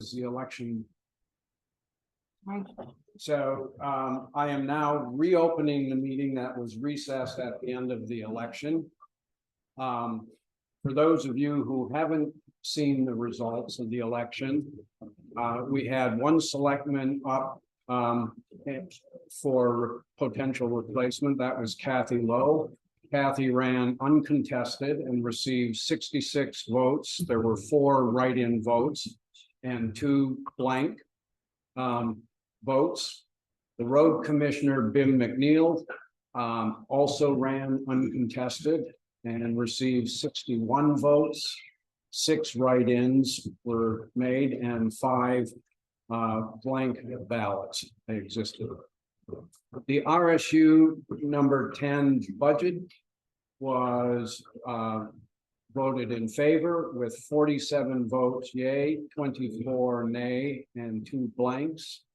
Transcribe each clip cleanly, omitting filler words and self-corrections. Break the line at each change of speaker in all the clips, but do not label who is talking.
is the election. So I am now reopening the meeting that was recessed at the end of the election. For those of you who haven't seen the results of the election, we had one selectman up for potential replacement. That was Kathy Lowe. Kathy ran uncontested and received 66 votes. There were 4 write-in votes and 2 blank votes. The road commissioner, Bim McNeil, also ran uncontested and received 61 votes. 6 write-ins were made and 5 blank ballots existed. The RSU number 10 budget was voted in favor with 47 votes yay, 24 nay, and 2 blanks.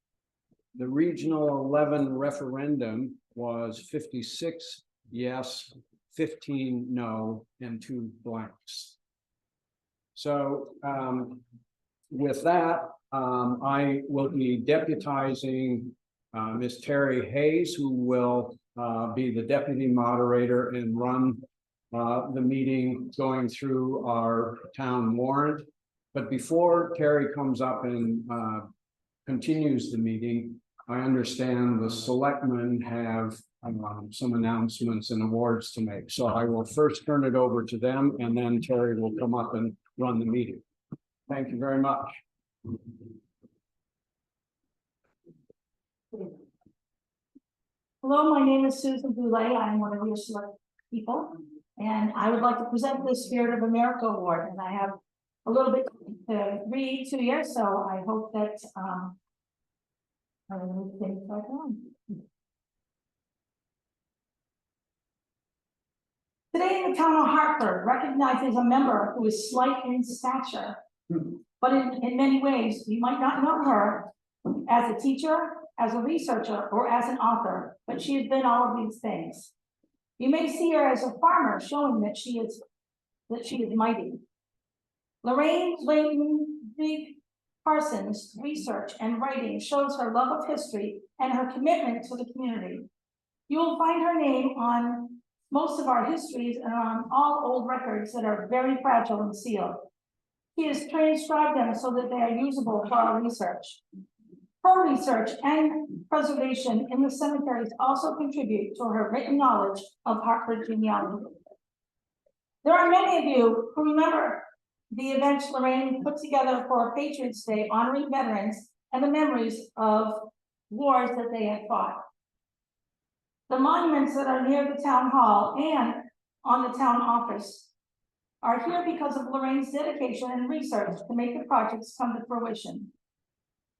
The regional 11 referendum was 56 yes, 15 no, and 2 blanks. So with that, I will be deputizing Ms. Terry Hayes, who will be the deputy moderator and run the meeting going through our town warrant. But before Terry comes up and continues the meeting, I understand the selectmen have some announcements and awards to make. So I will first turn it over to them, and then Terry will come up and run the meeting. Thank you very much.
Hello, my name is Susan Boulay. I'm one of your select people, and I would like to present the Spirit of America Award. And I have a little bit to read to you, so I hope that Today, the town of Hartford recognizes a member who is slight in stature, but in many ways, you might not know her as a teacher, as a researcher, or as an author, but she has been all of these things. You may see her as a farmer, showing that she is mighty. Lorraine Layton Parsons' research and writing shows her love of history and her commitment to the community. You will find her name on most of our histories and on all old records that are very fragile and sealed. He has transcribed them so that they are usable for our research. Her research and preservation in the cemeteries also contribute to her written knowledge of Hartford genealogy. There are many of you who remember the events Lorraine put together for Patriots Day, honoring veterans and the memories of wars that they had fought. The monuments that are near the town hall and on the town office are here because of Lorraine's dedication and research to make the projects come to fruition.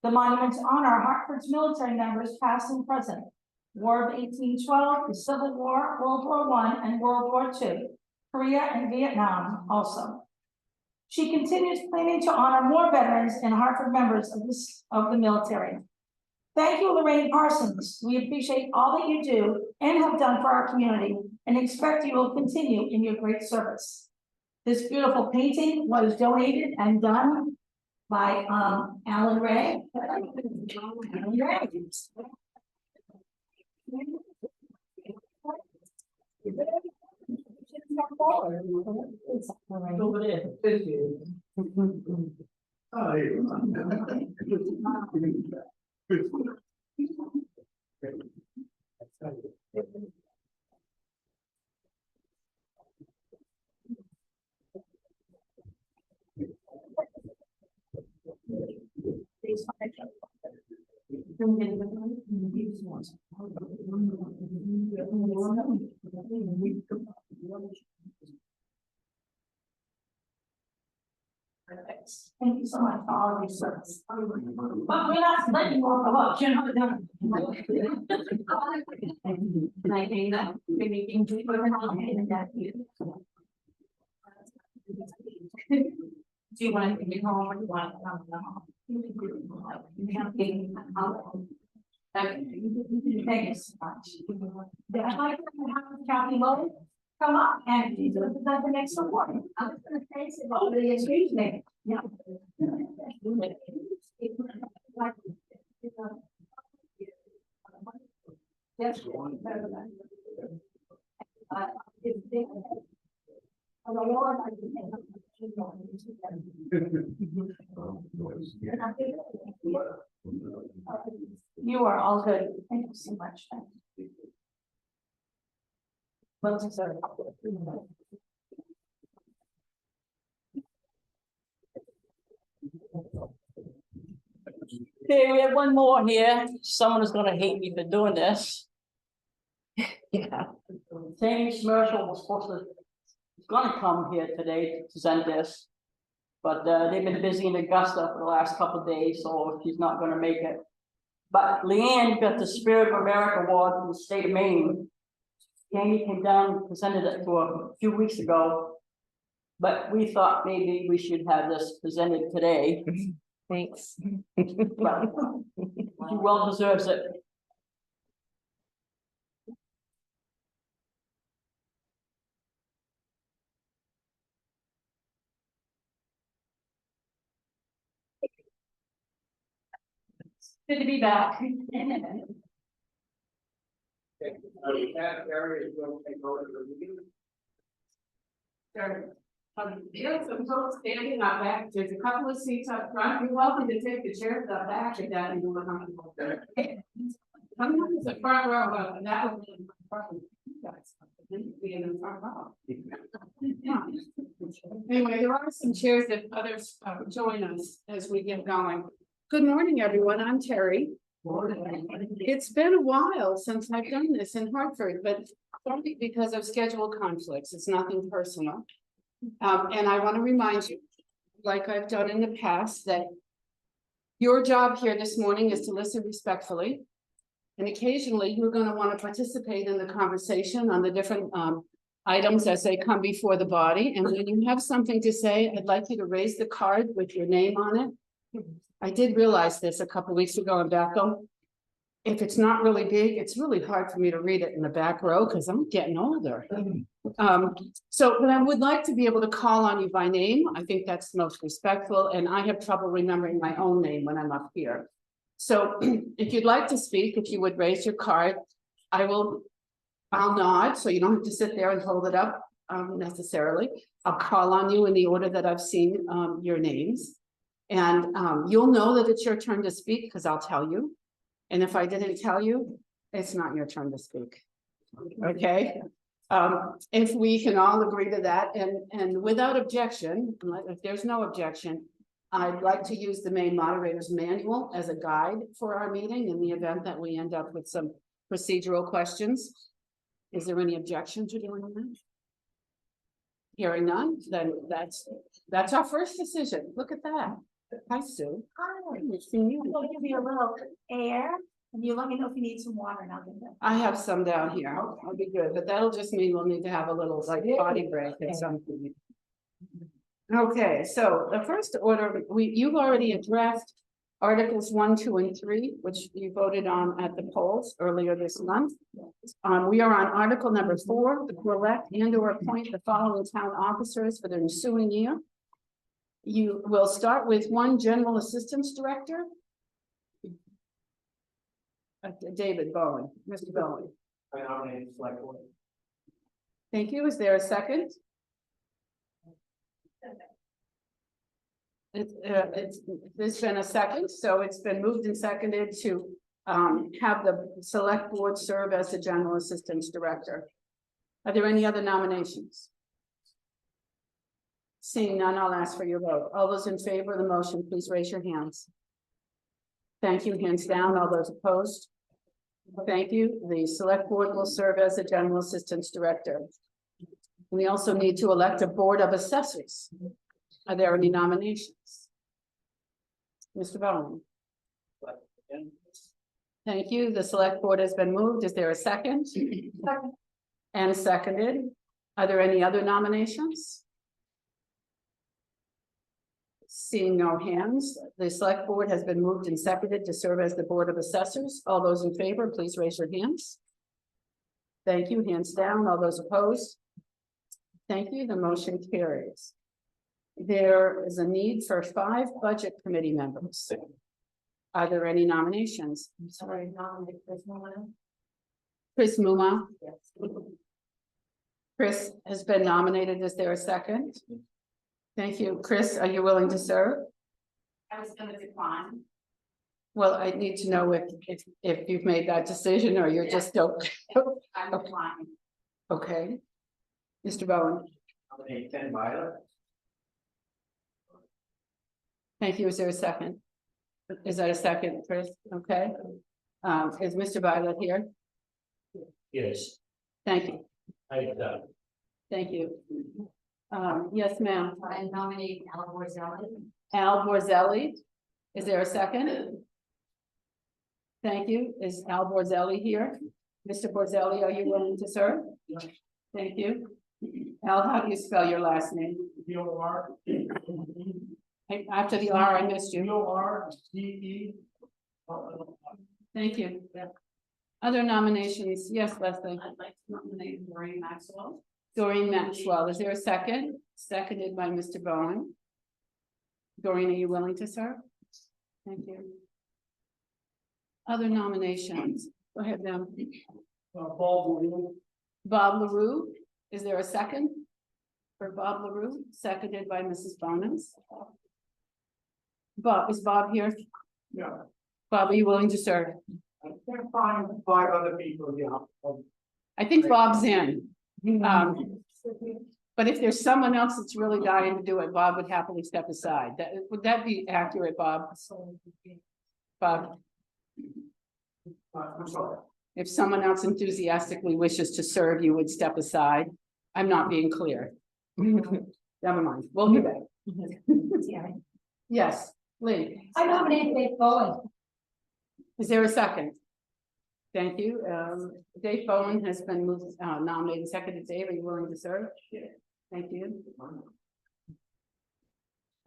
The monuments honor Hartford's military members, past and present. War of 1812, the Civil War, World War I, and World War II, Korea and Vietnam also. She continues planning to honor more veterans and Hartford members of the military. Thank you, Lorraine Parsons. We appreciate all that you do and have done for our community, and expect you will continue in your great service. This beautiful painting was donated and done by Alan Ray. Thank you so much for all of your service. But we're not letting you off the hook, you know. Do you want to get home or do you want to come home? Thank you so much. I'd like to have Kathy Lowe come up and present the next report. I was going to say, excuse me. Yeah. You are all good. Thank you so much. Well deserved.
Okay, we have one more here. Someone is gonna hate me for doing this. Yeah. Tammy Schmershel was supposed to, was gonna come here today to present this. But they've been busy in Augusta for the last couple of days, so she's not gonna make it. But Leanne got the Spirit of America Award from the state of Maine. Tammy came down and presented it to her a few weeks ago. But we thought maybe we should have this presented today.
Thanks.
But she well deserves it. Good to be back.
Yeah, some folks standing up back, there's a couple of seats up front, you're welcome to take the chairs up back if that is what I'm. Come on, it's a front row, and that would be in front of you guys. Be in the front row. Yeah. Anyway, there are some chairs that others join us as we get going. Good morning, everyone, I'm Terry. It's been a while since I've done this in Hartford, but only because of schedule conflicts, it's nothing personal. And I want to remind you, like I've done in the past, that your job here this morning is to listen respectfully. And occasionally you're going to want to participate in the conversation on the different items as they come before the body. And when you have something to say, I'd like you to raise the card with your name on it. I did realize this a couple of weeks ago in Bethel. If it's not really big, it's really hard for me to read it in the back row because I'm getting older. But I would like to be able to call on you by name. I think that's most respectful, and I have trouble remembering my own name when I'm up here. So if you'd like to speak, if you would raise your card, I'll nod, so you don't have to sit there and hold it up necessarily. I'll call on you in the order that I've seen your names. And you'll know that it's your turn to speak because I'll tell you. And if I didn't tell you, it's not your turn to speak. Okay? If we can all agree to that and without objection, if there's no objection, I'd like to use the main moderator's manual as a guide for our meeting in the event that we end up with some procedural questions. Is there any objection to doing that? Hearing none, then that's our first decision. Look at that. Hi, Sue.
Hi.
Nice seeing you.
I'll give you a little air, and you let me know if you need some water now.
I have some down here. I'll be good, but that'll just mean we'll need to have a little like body break at some point. Okay, so the first order, you've already addressed Articles 1, 2, and 3, which you voted on at the polls earlier this month. We are on Article number 4, to elect and/or appoint the following town officers for the ensuing year. You will start with one general assistance director. David Bowen, Mr. Bowen.
I nominate the select board.
Thank you. Is there a second? There's been a second, so it's been moved and seconded to have the select board serve as the general assistance director. Are there any other nominations? Seeing none, I'll ask for your vote. All those in favor of the motion, please raise your hands. Thank you. Hands down. All those opposed? Thank you. The select board will serve as the general assistance director. We also need to elect a board of assessors. Are there any nominations? Mr. Bowen. Thank you. The select board has been moved. Is there a second? Second. And seconded. Are there any other nominations? Seeing no hands, the select board has been moved and seconded to serve as the board of assessors. All those in favor, please raise your hands. Thank you. Hands down. All those opposed? Thank you. The motion carries. There is a need for 5 budget committee members. Are there any nominations? I'm sorry, there's no one else.
Chris Muma. Chris has been nominated. Is there a second? Thank you. Chris, are you willing to serve?
I was gonna decline.
Well, I need to know if you've made that decision or you're just still,
I'm declining.
okay. Mr. Bowen,
Nominate Ken Violet.
thank you. Is there a second? Is that a second, Chris? Okay. Is Mr. Violet here?
Yes.
Thank you.
I,
Thank you. Yes, ma'am.
I nominate Al Borzelli.
Al Borzelli. Is there a second? Thank you. Is Al Borzelli here? Mr. Borzelli, are you willing to serve? Thank you. Al, how do you spell your last name?
B-O-R.
After the R, I missed you.
B-O-R-D-E.
Thank you. Other nominations? Yes, Leslie.
I'd like to nominate Maureen Maxwell.
Doreen Maxwell. Is there a second? Seconded by Mr. Bowen. Doreen, are you willing to serve? Thank you. Other nominations? Go ahead, now. Bob LaRue. Is there a second? For Bob LaRue, seconded by Mrs. Bonus. Bob, is Bob here?
Yeah.
Bob, are you willing to serve?
I can't find 5 other people, yeah.
I think Bob's in. But if there's someone else that's really dying to do it, Bob would happily step aside. Would that be accurate, Bob? Bob,
I'm sorry.
if someone else enthusiastically wishes to serve, you would step aside. I'm not being clear. Never mind, we'll be back. Yes, Lee,
I nominate Dave Bowen.
is there a second? Thank you. Dave Bowen has been moved, nominated, seconded. Dave, are you willing to serve? Yeah. Thank you.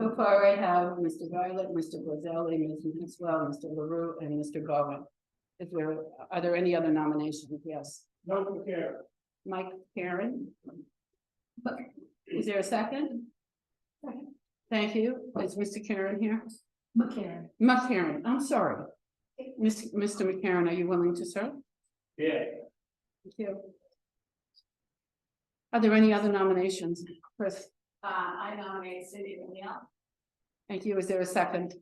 So far, I have Mr. Violet, Mr. Borzelli, Ms. Maxwell, Mr. LaRue, and Mr. Bowen. Are there any other nominations? Yes.
No, care.
Mike Karen. Is there a second? Thank you. Is Mr. Karen here?
McCarron.
McCarran, I'm sorry. Mr. McCarran, are you willing to serve?
Yeah.
Thank you. Are there any other nominations? Chris,
I nominate Cindy McNeil.
thank you. Is there a second?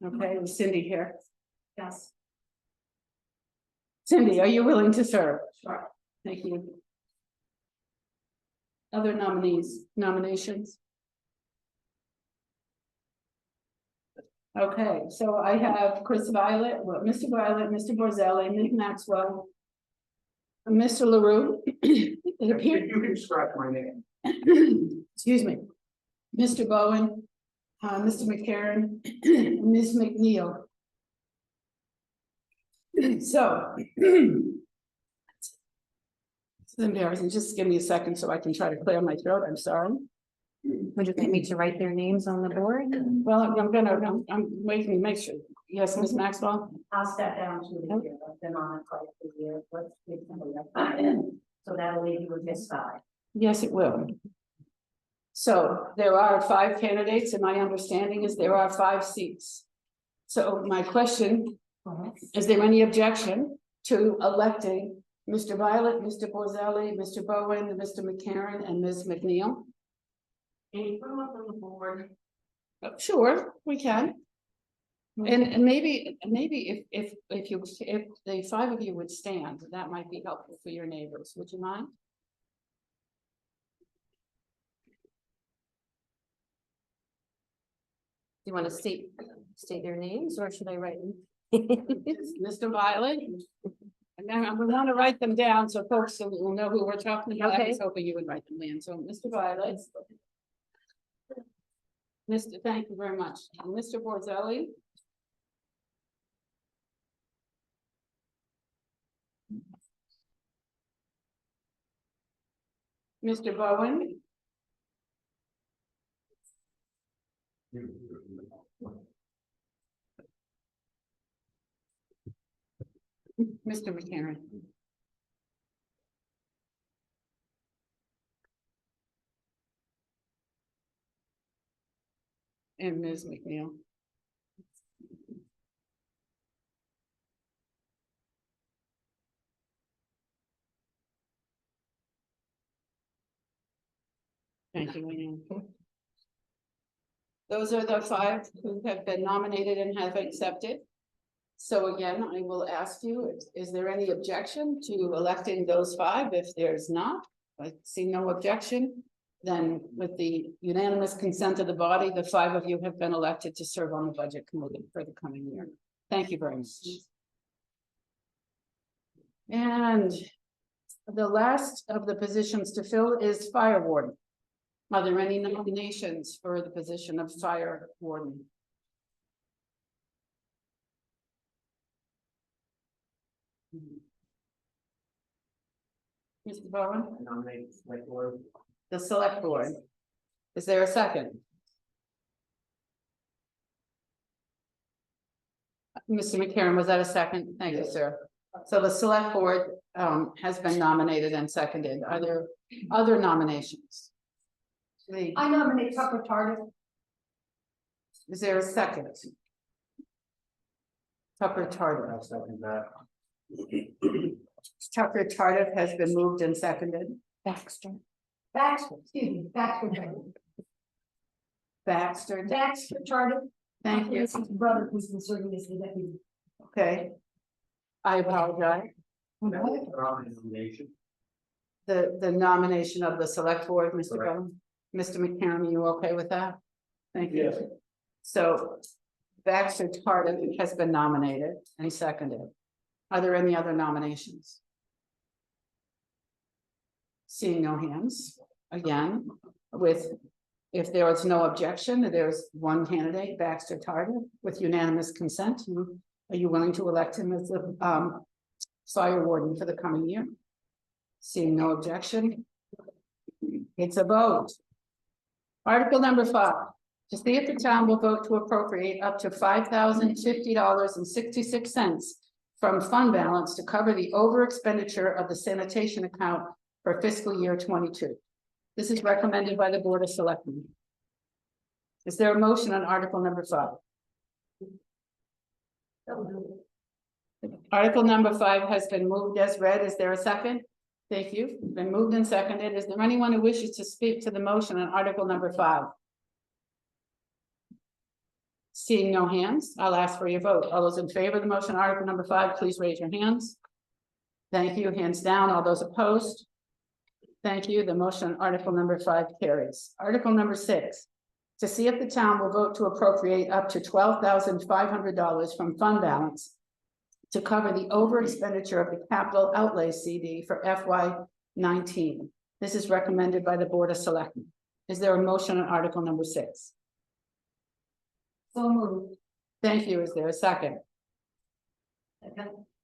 Okay, is Cindy here?
Yes.
Cindy, are you willing to serve?
Sure.
Thank you. Other nominations? Okay, so I have Chris Violet, Mr. Violet, Mr. Borzelli, Ms. Maxwell, Mr. LaRue. It appears,
You can scratch my name.
excuse me, Mr. Bowen, Mr. McCarran, Ms. McNeil. So. This is embarrassing. Just give me a second so I can try to clear my throat. I'm sorry.
Would you like me to write their names on the board?
Well, I'm waiting to make sure. Yes, Ms. Maxwell?
I'll step down to the year, I've been on it quite a few years, let's give them a so that'll leave you with this side.
Yes, it will. So there are 5 candidates and my understanding is there are 5 seats. So my question, is there any objection to electing Mr. Violet, Mr. Borzelli, Mr. Bowen, Mr. McCarran, and Ms. McNeil?
Can you put them up on the board?
Sure, we can. And maybe if the 5 of you would stand, that might be helpful for your neighbors. Would you mind?
Do you want to state their names or should I write them?
Mr. Violet. And then we want to write them down so folks will know who we're talking about. I was hoping you would write them in. So Mr. Violet. Thank you very much. Mr. Borzelli. Mr. Bowen. Mr. McCarran. And Ms. McNeil. Thank you, Leanne. Those are the 5 who have been nominated and have accepted. So again, I will ask you, is there any objection to electing those 5? If there's not, I see no objection. Then with the unanimous consent of the body, the 5 of you have been elected to serve on the budget committee for the coming year. Thank you very much. And the last of the positions to fill is fire warden. Are there any nominations for the position of fire warden? Mr. Bowen? The select board. Is there a second? Mr. McCarron, was that a second? Thank you, sir. So the select board has been nominated and seconded. Are there other nominations?
I nominate Tucker Tardif.
Is there a second? Tucker Tardif. Tucker Tardif has been moved and seconded.
Baxter.
Baxter, excuse me, Baxter.
Baxter,
Baxter Tardif.
thank you.
His brother who's been serving as the deputy.
Okay. I apologize. The nomination of the select board, Mr. Bowman. Mr. McCarron, are you okay with that? Thank you.
Yes.
So Baxter Tardif has been nominated and seconded. Are there any other nominations? Seeing no hands, again, if there is no objection, there's one candidate, Baxter Tardif, with unanimous consent. Are you willing to elect him as the fire warden for the coming year? Seeing no objection. It's a vote. Article number 5, to see if the town will vote to appropriate up to $5,050.66 from fund balance to cover the over expenditure of the sanitation account for fiscal year 22. This is recommended by the Board of Selectmen. Is there a motion on article number 5? Article number 5 has been moved as read. Is there a second? Thank you. Been moved and seconded. Is there anyone who wishes to speak to the motion on article number 5? Seeing no hands, I'll ask for your vote. All those in favor of the motion, article number 5, please raise your hands. Thank you. Hands down. All those opposed? Thank you. The motion on article number 5 carries. Article number 6, to see if the town will vote to appropriate up to $12,500 from fund balance to cover the over expenditure of the capital outlay CD for FY19. This is recommended by the Board of Selectmen. Is there a motion on article number 6?
So moved.
Thank you. Is there a second?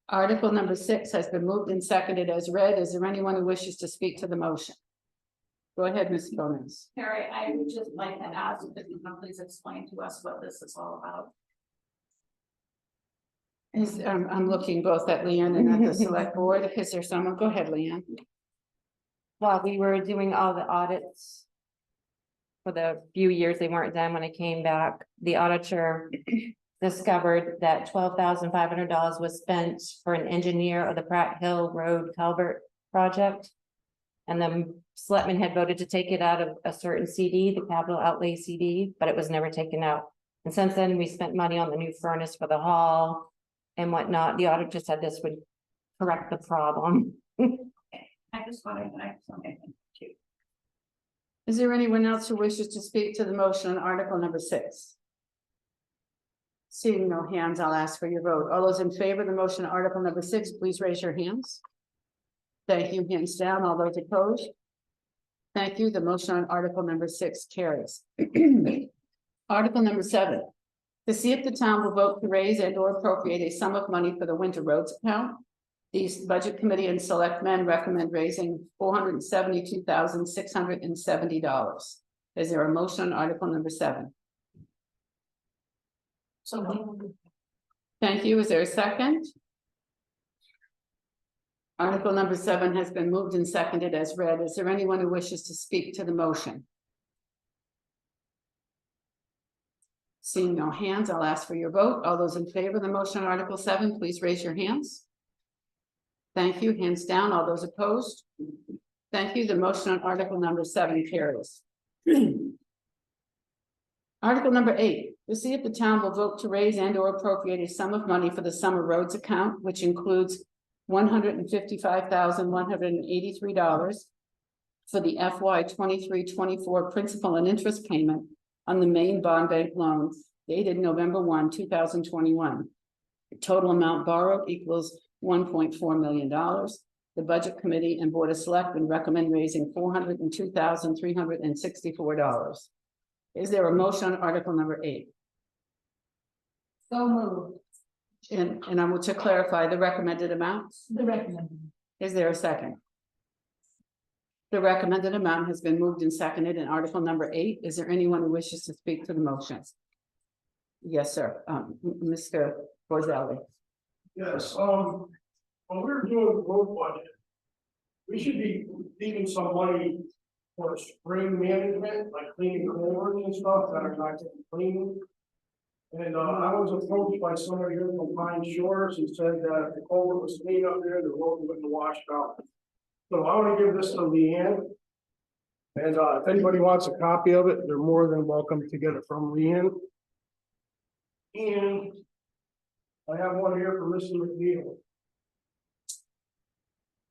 Article number 6 has been moved and seconded as read. Is there anyone who wishes to speak to the motion? Go ahead, Ms. Gomez.
Carrie, I would just like to ask if you can please explain to us what this is all about.
I'm looking both at Leanne and at the select board. Is there someone? Go ahead, Leanne.
While we were doing all the audits for the few years they weren't done, when I came back, the auditor discovered that $12,500 was spent for an engineer of the Pratt Hill Road Culvert project. And the selectmen had voted to take it out of a certain CD, the capital outlay CD, but it was never taken out. And since then, we spent money on the new furnace for the hall and whatnot. The auditor said this would correct the problem.
I just wanted to ask something.
Is there anyone else who wishes to speak to the motion on article number 6? Seeing no hands, I'll ask for your vote. All those in favor of the motion on article number 6, please raise your hands. Thank you. Hands down. All those opposed? Thank you. The motion on article number 6 carries. Article number 7, to see if the town will vote to raise and or appropriate a sum of money for the winter roads account. The budget committee and selectmen recommend raising $472,670. Is there a motion on article number 7?
So
Thank you. Is there a second? Article number 7 has been moved and seconded as read. Is there anyone who wishes to speak to the motion? Seeing no hands, I'll ask for your vote. All those in favor of the motion on article 7, please raise your hands. Thank you. Hands down. All those opposed? Thank you. The motion on article number 7 carries. Article number 8, to see if the town will vote to raise and or appropriate a sum of money for the summer roads account, which includes $155,183 for the FY 23-24 principal and interest payment on the main bond bank loan dated November 1, 2021. The total amount borrowed equals $1.4 million. The Budget Committee and Board of Selectmen recommend raising $402,364. Is there a motion on article number 8?
So moved.
And I want to clarify the recommended amounts.
The recommended.
Is there a second? The recommended amount has been moved and seconded in article number 8. Is there anyone who wishes to speak to the motion? Yes, sir. Mr. Borzelli.
Yes, when we're doing the road budget, we should be leaving some money for spring management, like cleaning corners and stuff that are not getting cleaned. And I was approached by somebody here from Pine Shores and said that if the culvert was clean up there, the road wouldn't have washed out. So I want to give this to Leanne. And if anybody wants a copy of it, they're more than welcome to get it from Leanne. And I have one here for Mr. McNeil.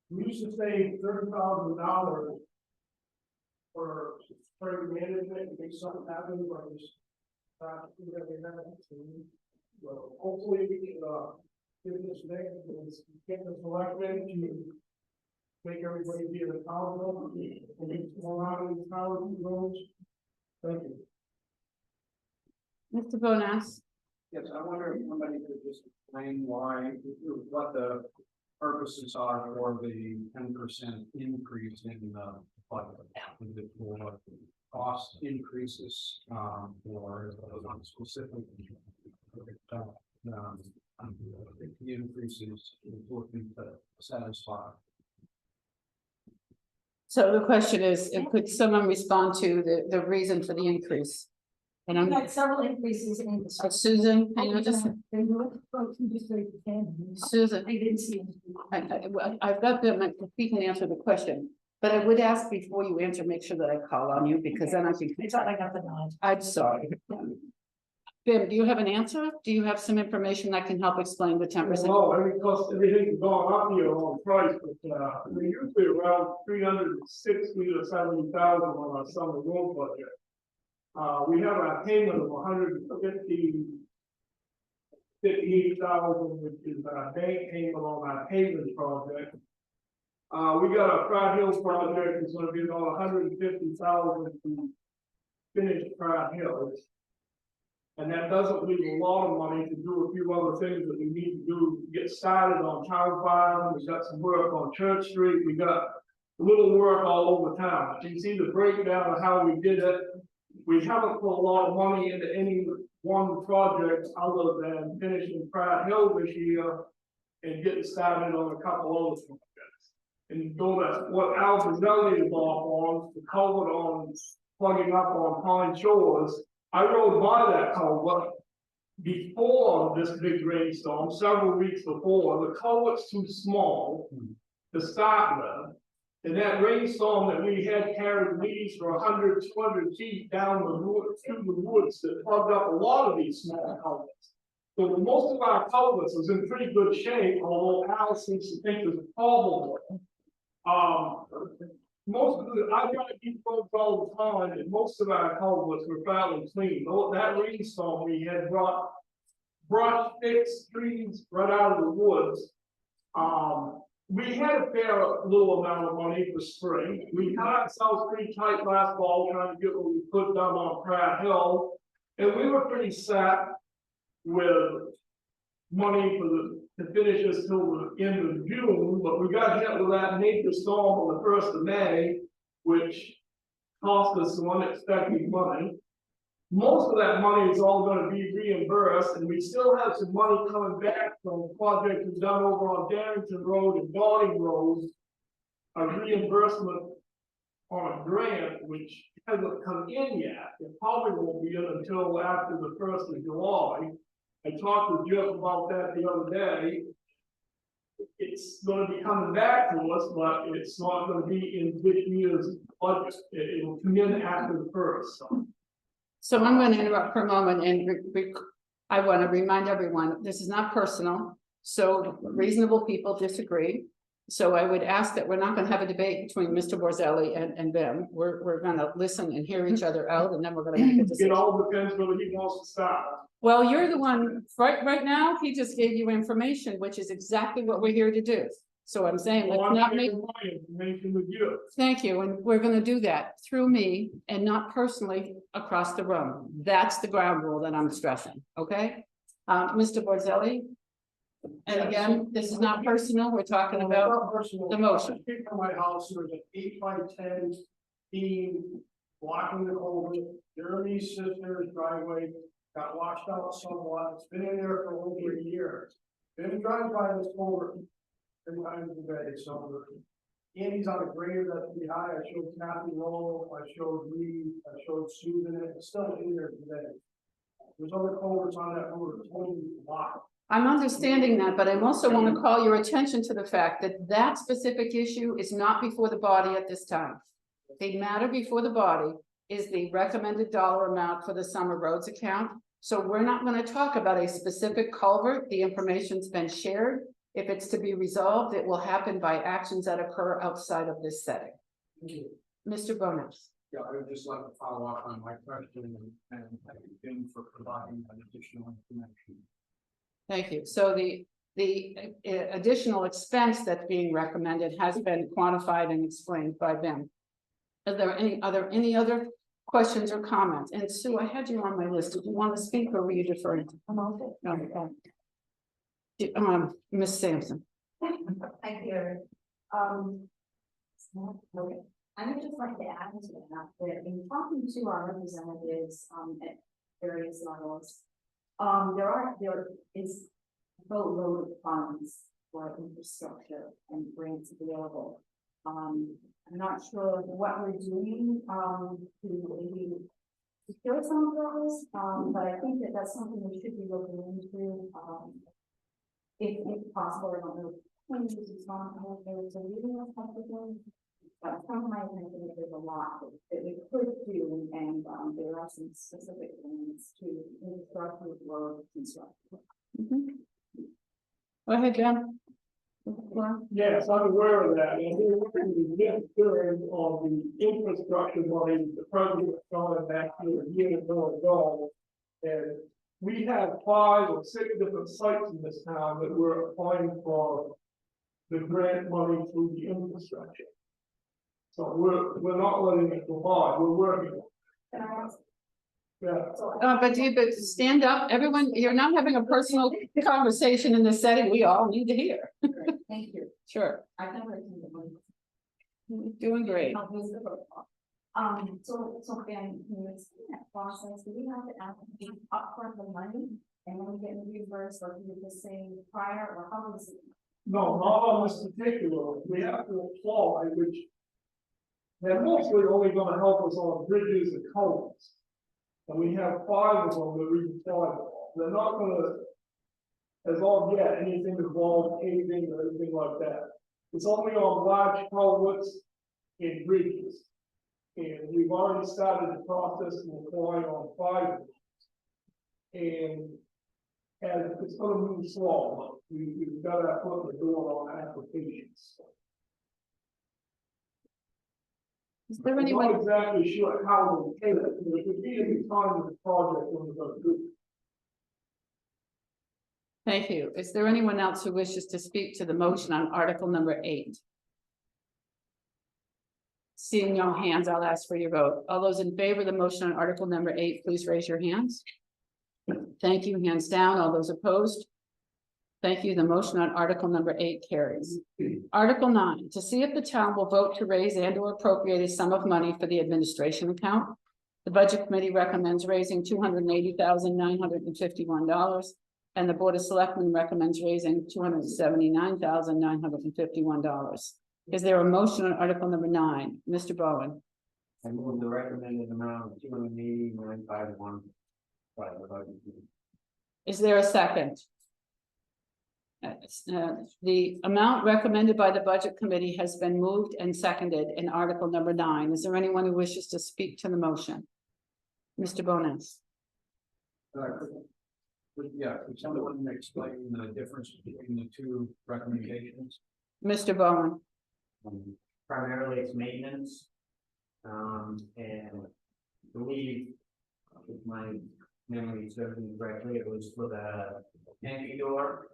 We used to save $30,000 for spring management in case something happens, like this. So hopefully we can give this next, get the selectmen to make everybody be accountable and get more out of these power roads. Thank you.
Mr. Bonas.
Yes, I wonder if somebody could just explain what the purposes are for the 10% increase in the budget. Is it for cost increases, or specific, the increases looking to satisfy?
So the question is, could someone respond to the reason for the increase? And
We
I'm,
had several increases in.
Susan, can you just, Susan,
I didn't see it.
I've got them, he can answer the question, but I would ask before you answer, make sure that I call on you, because then I think.
I thought I got the nod.
I'm sorry. Bim, do you have an answer? Do you have some information that can help explain the 10%?
Well, I mean, because everything's gone up here on price, but we're usually around 360 to 70,000 on our summer road budget. We have a payment of 58,000, which is our bank payment on our paving project. We got a Pratt Hills project, it's gonna be about 150,000 to finish Pratt Hills. And that doesn't leave a lot of money to do a few other things that we need to do, to get started on Town Farm. We got some work on Church Street, we got a little work all over town. You can see the breakdown of how we did it. We haven't put a lot of money into any one project other than finishing Pratt Hill this year and getting started on a couple other projects. And you know that's what Alvin Dudley is off on, the culvert on plugging up on Pine Shores. I rode by that culvert before this big rainstorm, several weeks before. The culvert's too small to start with. And that rainstorm that we had carried leaves for 100, 200 feet down the woods, through the woods that plugged up a lot of these small culverts. So most of our culverts was in pretty good shape, although Al seems to think there's a problem with them. Most of the, I try to keep roads all the time, and most of our culverts were fairly clean. Though that rainstorm we had brought brush, fixed trees right out of the woods. We had a fair little amount of money for spring. We cut ourselves pretty tight last fall trying to get what we put down on Pratt Hill. And we were pretty set with money for to finish us till the end of June, but we got hit with that major storm on the 1st of May, which cost us some unexpected money. Most of that money is all going to be reimbursed, and we still have some money coming back from projects we've done over on Darrington Road and Dawning Road, a reimbursement on a grant which hasn't come in yet. It probably won't be in until after the 1st of July. I talked with Jeff about that the other day. it's gonna be coming back to us, but it's not gonna be in this year's budget. It will come in after the first, so.
So I'm going to interrupt for a moment and I want to remind everyone, this is not personal. So reasonable people disagree. So I would ask that we're not going to have a debate between Mr. Borzelli and them. We're going to listen and hear each other out, and then we're going to make a
It
decision.
all depends whether he wants to start.
Well, you're the one, right now, he just gave you information, which is exactly what we're here to do. So I'm saying,
Well,
let's
I'm
not make.
sharing my information with you.
Thank you, and we're gonna do that through me and not personally across the room. That's the ground rule that I'm stressing, okay? Mr. Borzelli? And again, this is not personal, we're talking about the motion.
From my house, there was an 8x10 beam blocking the culvert. Jeremy's sister's driveway got washed out somewhat. It's been in there for over a year. Been driving by this culvert 3 times a day, so. Andy's on a grade that's pretty high. I showed Kathy Roll, I showed Reed, I showed Susan, it's still in there today. There's other culverts on that road, it's totally blocked.
I'm understanding that, but I also want to call your attention to the fact that that specific issue is not before the body at this time. The matter before the body is the recommended dollar amount for the summer roads account. So we're not going to talk about a specific culvert. The information's been shared. If it's to be resolved, it will happen by actions that occur outside of this setting. Mr. Bonas.
Yeah, I would just like to follow up on my question and thank you, Jim, for providing that additional information.
Thank you. So the additional expense that's being recommended has been quantified and explained by them. Are there any other questions or comments? And Sue, I had you on my list. Did you want to speak or were you deferring? No, okay. Ms. Sampson.
I hear, okay. I would just like to add to that in talking to our representatives, at various levels, there is a boatload of funds for infrastructure and grants available. I'm not sure what we're doing, to maybe secure some of those, but I think that that's something we should be looking into, if possible. I don't know when this is responsible for reading those types of things, but from my opinion, there's a lot that we could do, and there are some specific things to infrastructure road construction.
Go ahead, John.
Yes, I'm aware of that, and we're working to get clearance on the infrastructure money, the president started back here a year ago. And we have 5 or 6 different sites in this town that we're applying for the grant money through the infrastructure. So we're not letting it go by, we're working on it.
Can I ask?
Yeah.
But stand up, everyone, you're not having a personal conversation in this setting, we all need to hear.
Thank you.
Sure,
I've never attended one.
doing great.
So Ben, can you explain that process? Do we have to allocate upfront the money and then we get reimbursed, or do you just say prior, or how is it?
No, not on this particular, we have to apply, which they're mostly only gonna help us on bridges and culverts. And we have 5 of them that we can apply for. They're not gonna, as of yet, anything involved paving or anything like that. It's only on large culverts and bridges. And we've already started the process to apply on 5 of them. And as it's gonna move slow, we've got to put the door on applications.
Is there
I'm
anyone?
not exactly sure how we'll pay it, but it could be any time of the project when we're gonna do it.
Thank you. Is there anyone else who wishes to speak to the motion on article number 8? Seeing no hands, I'll ask for your vote. All those in favor of the motion on article number 8, please raise your hands. Thank you. Hands down. All those opposed? Thank you. The motion on article number 8 carries. Article 9, to see if the town will vote to raise and or appropriate a sum of money for the administration account. The budget committee recommends raising $280,951. And the Board of Selectmen recommends raising $279,951. Is there a motion on article number 9? Mr. Bowen?
I move the recommended amount of $280,951.
Is there a second? The amount recommended by the Budget Committee has been moved and seconded in Article number 9. Is there anyone who wishes to speak to the motion? Mr. Bonas.
Yeah, could someone explain the difference between the two recommendations?
Mr. Bowen.
Primarily it's maintenance. And I believe, if my memory serves me correctly, it was for the pantry door.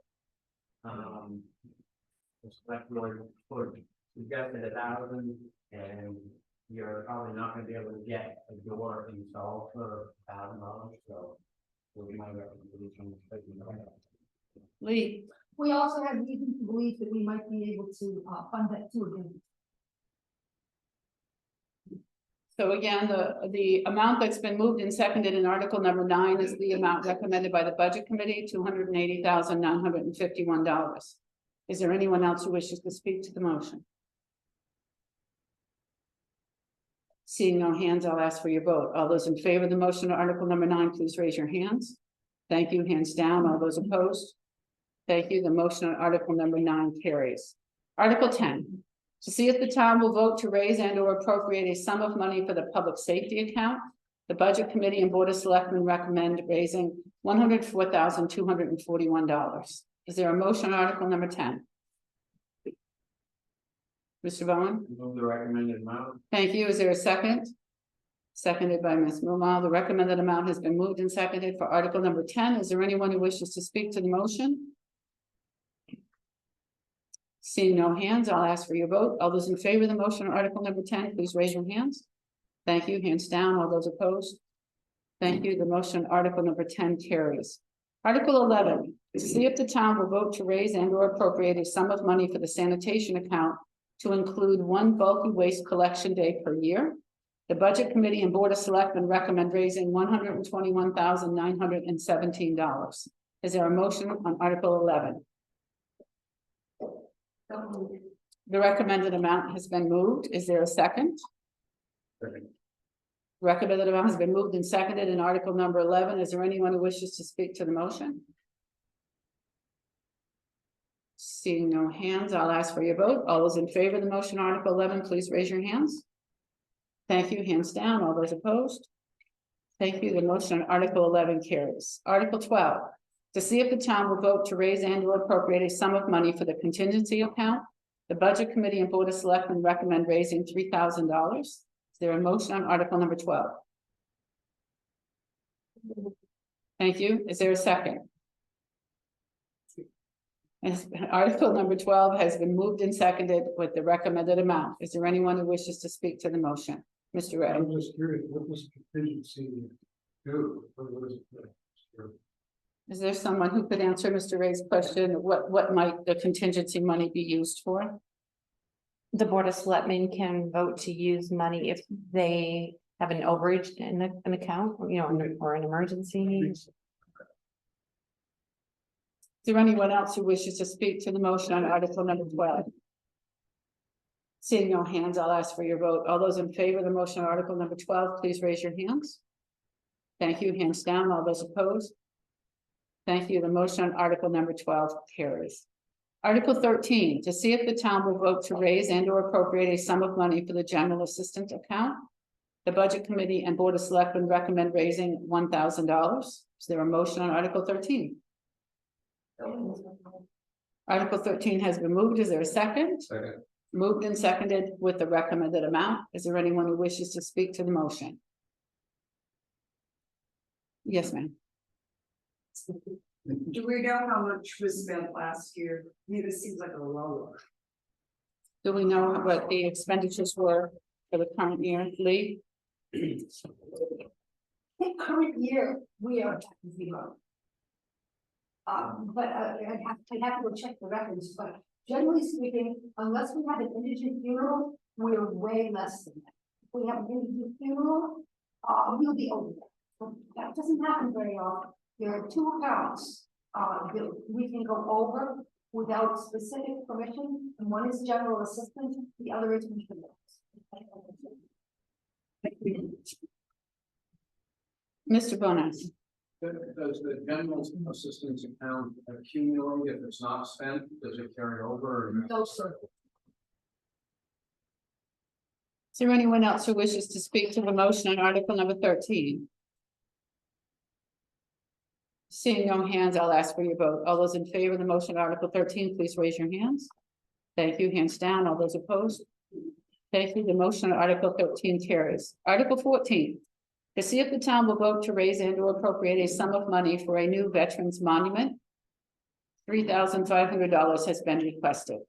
The select board suggested 1,000, and you're probably not gonna be able to get a door installed for $1,000, so. With my recommendation.
Lee.
We also have reason to believe that we might be able to fund that too again.
So again, the amount that's been moved and seconded in Article number 9 is the amount recommended by the Budget Committee, $280,951. Is there anyone else who wishes to speak to the motion? Seeing no hands, I'll ask for your vote. All those in favor of the motion on Article number 9, please raise your hands. Thank you. Hands down. All those opposed? Thank you. The motion on Article number 9 carries. Article 10, to see if the town will vote to raise and or appropriate a sum of money for the public safety account. The Budget Committee and Board of Selectmen recommend raising $104,241. Is there a motion on Article number 10? Mr. Bowen?
Move the recommended amount.
Thank you. Is there a second? Seconded by Ms. Mulbauer. The recommended amount has been moved and seconded for Article number 10. Is there anyone who wishes to speak to the motion? Seeing no hands, I'll ask for your vote. All those in favor of the motion on Article number 10, please raise your hands. Thank you. Hands down. All those opposed? Thank you. The motion on Article number 10 carries. Article 11, to see if the town will vote to raise and or appropriate a sum of money for the sanitation account to include one bulky waste collection day per year. The Budget Committee and Board of Selectmen recommend raising $121,917. Is there a motion on Article 11? The recommended amount has been moved. Is there a second? Recommended amount has been moved and seconded in Article number 11. Is there anyone who wishes to speak to the motion? Seeing no hands, I'll ask for your vote. All those in favor of the motion, Article 11, please raise your hands. Thank you. Hands down. All those opposed? Thank you. The motion on Article 11 carries. Article 12, to see if the town will vote to raise and or appropriate a sum of money for the contingency account. The Budget Committee and Board of Selectmen recommend raising $3,000. Is there a motion on Article number 12? Thank you. Is there a second? Article number 12 has been moved and seconded with the recommended amount. Is there anyone who wishes to speak to the motion? Mr. Ray.
I'm just curious, what does contingency do?
Is there someone who could answer Mr. Ray's question? What might the contingency money be used for?
The Board of Selectmen can vote to use money if they have an overage in an account, or an emergency.
Is there anyone else who wishes to speak to the motion on Article number 12? Seeing no hands, I'll ask for your vote. All those in favor of the motion on Article number 12, please raise your hands. Thank you. Hands down. All those opposed? Thank you. The motion on Article number 12 carries. Article 13, to see if the town will vote to raise and or appropriate a sum of money for the general assistance account. The Budget Committee and Board of Selectmen recommend raising $1,000. Is there a motion on Article 13? Article 13 has been moved. Is there a second?
Second.
Moved and seconded with the recommended amount. Is there anyone who wishes to speak to the motion? Yes, ma'am.
Do we know how much was spent last year? I mean, this seems like a lower.
Do we know what the expenditures were for the current year, Lee?
The current year, we are at zero. But I'd have to go check the records, but generally speaking, unless we have an indigent funeral, we're way less than that. If we have an indigent funeral, we'll be over that. But that doesn't happen very often. There are two accounts, that we can go over without specific permission, and one is general assistance, the other is insurance.
Mr. Bonas.
Does the general assistance account accumulate if it's not spent? Does it carry over? Or
No, sir.
Is there anyone else who wishes to speak to the motion on article number 13? Seeing no hands, I'll ask for your vote. All those in favor of the motion on article 13, please raise your hands. Thank you. Hands down. All those opposed? Thank you. The motion on article 13 carries. Article 14. To see if the town will vote to raise and or appropriate a sum of money for a new veterans monument. $3,500 has been requested.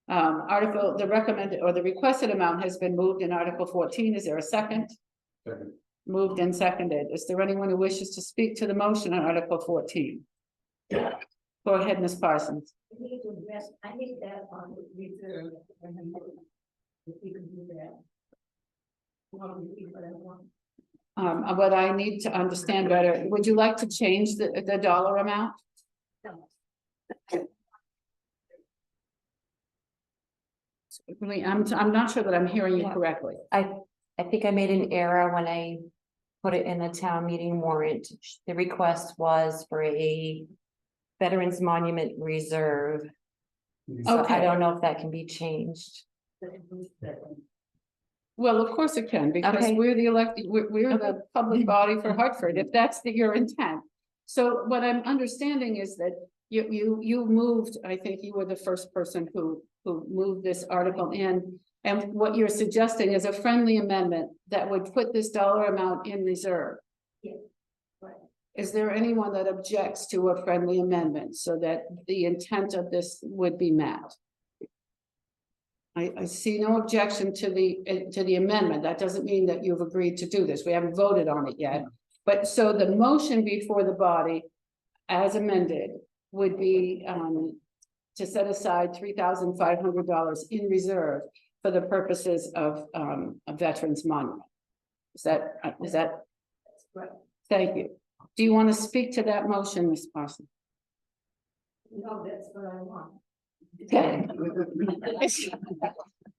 The recommended or the requested amount has been moved in article 14. Is there a second?
Second.
Moved and seconded. Is there anyone who wishes to speak to the motion on article 14? Go ahead, Ms. Parsons.
I need to address, I need that on reserve. If you can do that.
What I need to understand better, would you like to change the dollar amount? I'm not sure that I'm hearing you
Yeah.
correctly.
I think I made an error when I put it in the town meeting warrant. The request was for a Veterans Monument Reserve. So I
Okay.
don't know if that can be changed.
Well, of course it can, because
Okay.
we're the elected, we're the public body for Hartford, if that's your intent. So what I'm understanding is that you moved, I think you were the first person who moved this article in. And what you're suggesting is a friendly amendment that would put this dollar amount in reserve.
Yes, right.
Is there anyone that objects to a friendly amendment so that the intent of this would be met? I see no objection to the amendment. That doesn't mean that you've agreed to do this. We haven't voted on it yet. But so the motion before the body as amended would be to set aside $3,500 in reserve for the purposes of a veterans monument. Is that?
Right.
Thank you. Do you want to speak to that motion, Ms. Parsons?
No, that's what I want.
Okay.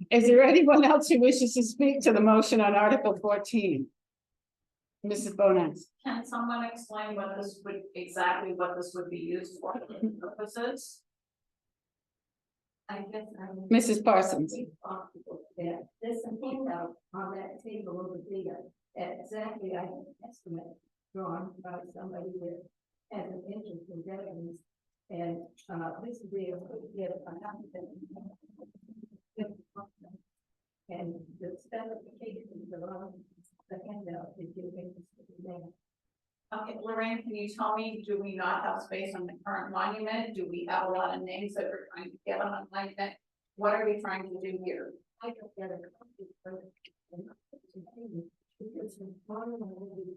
Is there anyone else who wishes to speak to the motion on Article 14? Mrs. Bonas.
Can someone explain what this would, exactly what this would be used for, purposes?
I guess I'm.
Mrs. Parsons.
Responsible for that. There's some handout on that table over there, exactly, I have an estimate drawn by somebody that has an interest in veterans. And, this is the, and the specifications are on the handout if you're interested in that.
Okay, Lorraine, can you tell me, do we not have space on the current monument? Do we have a lot of names that we're trying to get on a monument? What are we trying to do here?
I don't get a copy for because the monument will be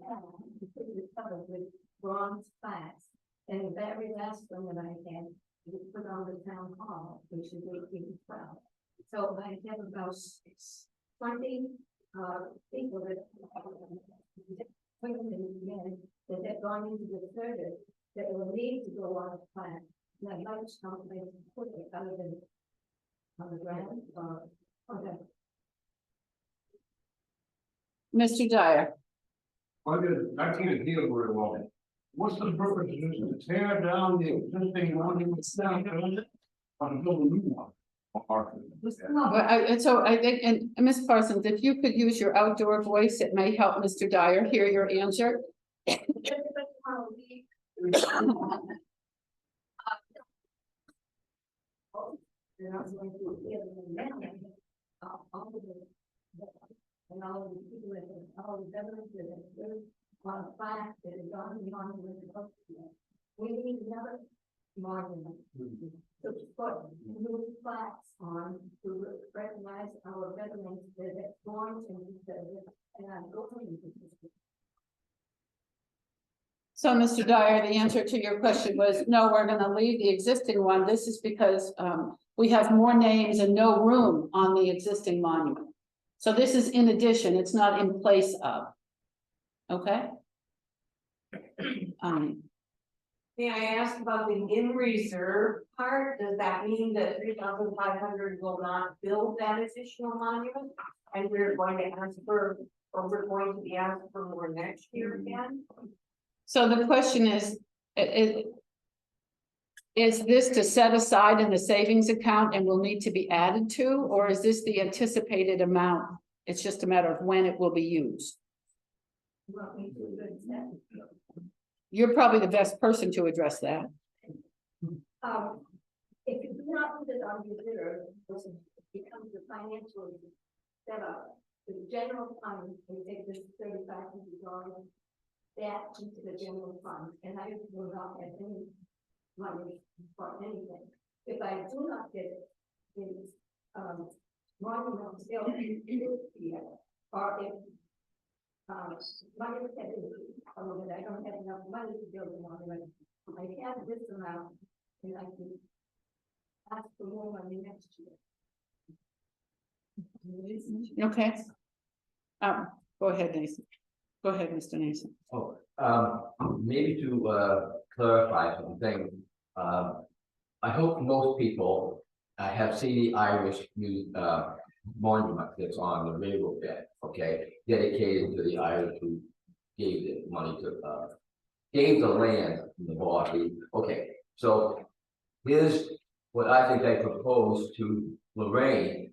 completely covered with bronze plaques. And the very last one that I had was put on the town hall, which is 1812. So I have about 20 people that that have gone into the service that will need to go on a plaque. And I'd like something to put it other than on the ground or okay.
Mr. Dyer.
I can't hear very well. What's the purpose of this, to tear down the existing monuments down on build a new one?
So I think, and Ms. Parsons, if you could use your outdoor voice, it may help Mr. Dyer hear your answer.
And all of the people that all the veterans that have lived on a plaque that is on the monument. We need another monument. To put new plaques on to recognize our veterans that have gone into service and are going into service.
So, Mr. Dyer, the answer to your question was, no, we're gonna leave the existing one. This is because we have more names and no room on the existing monument. So this is in addition, it's not in place of. Okay?
May I ask about the in reserve part? Does that mean that 3,500 will not build that additional monument? And we're going to ask for Or we're going to be asked for more next year again?
So the question is, is this to set aside in the savings account and will need to be added to, or is this the anticipated amount? It's just a matter of when it will be used. You're probably the best person to address that.
If you do not put it on reserve, it becomes a financial setup. The general fund, we take this $3,500 back into the general fund, and I will not have any money for anything. If I do not get the monument bill this year, or if money is getting, that I don't have enough money to build the monument, I have this amount, and I can ask for more money next year.
Okay. Go ahead, Nathan. Go ahead, Mr. Nason.
Oh, maybe to clarify something, I hope most people have seen the Irish monument that's on the railroad bed, okay, dedicated to the Irish who gave the money to, gave the land in the body. Okay, so here's what I think I proposed to Lorraine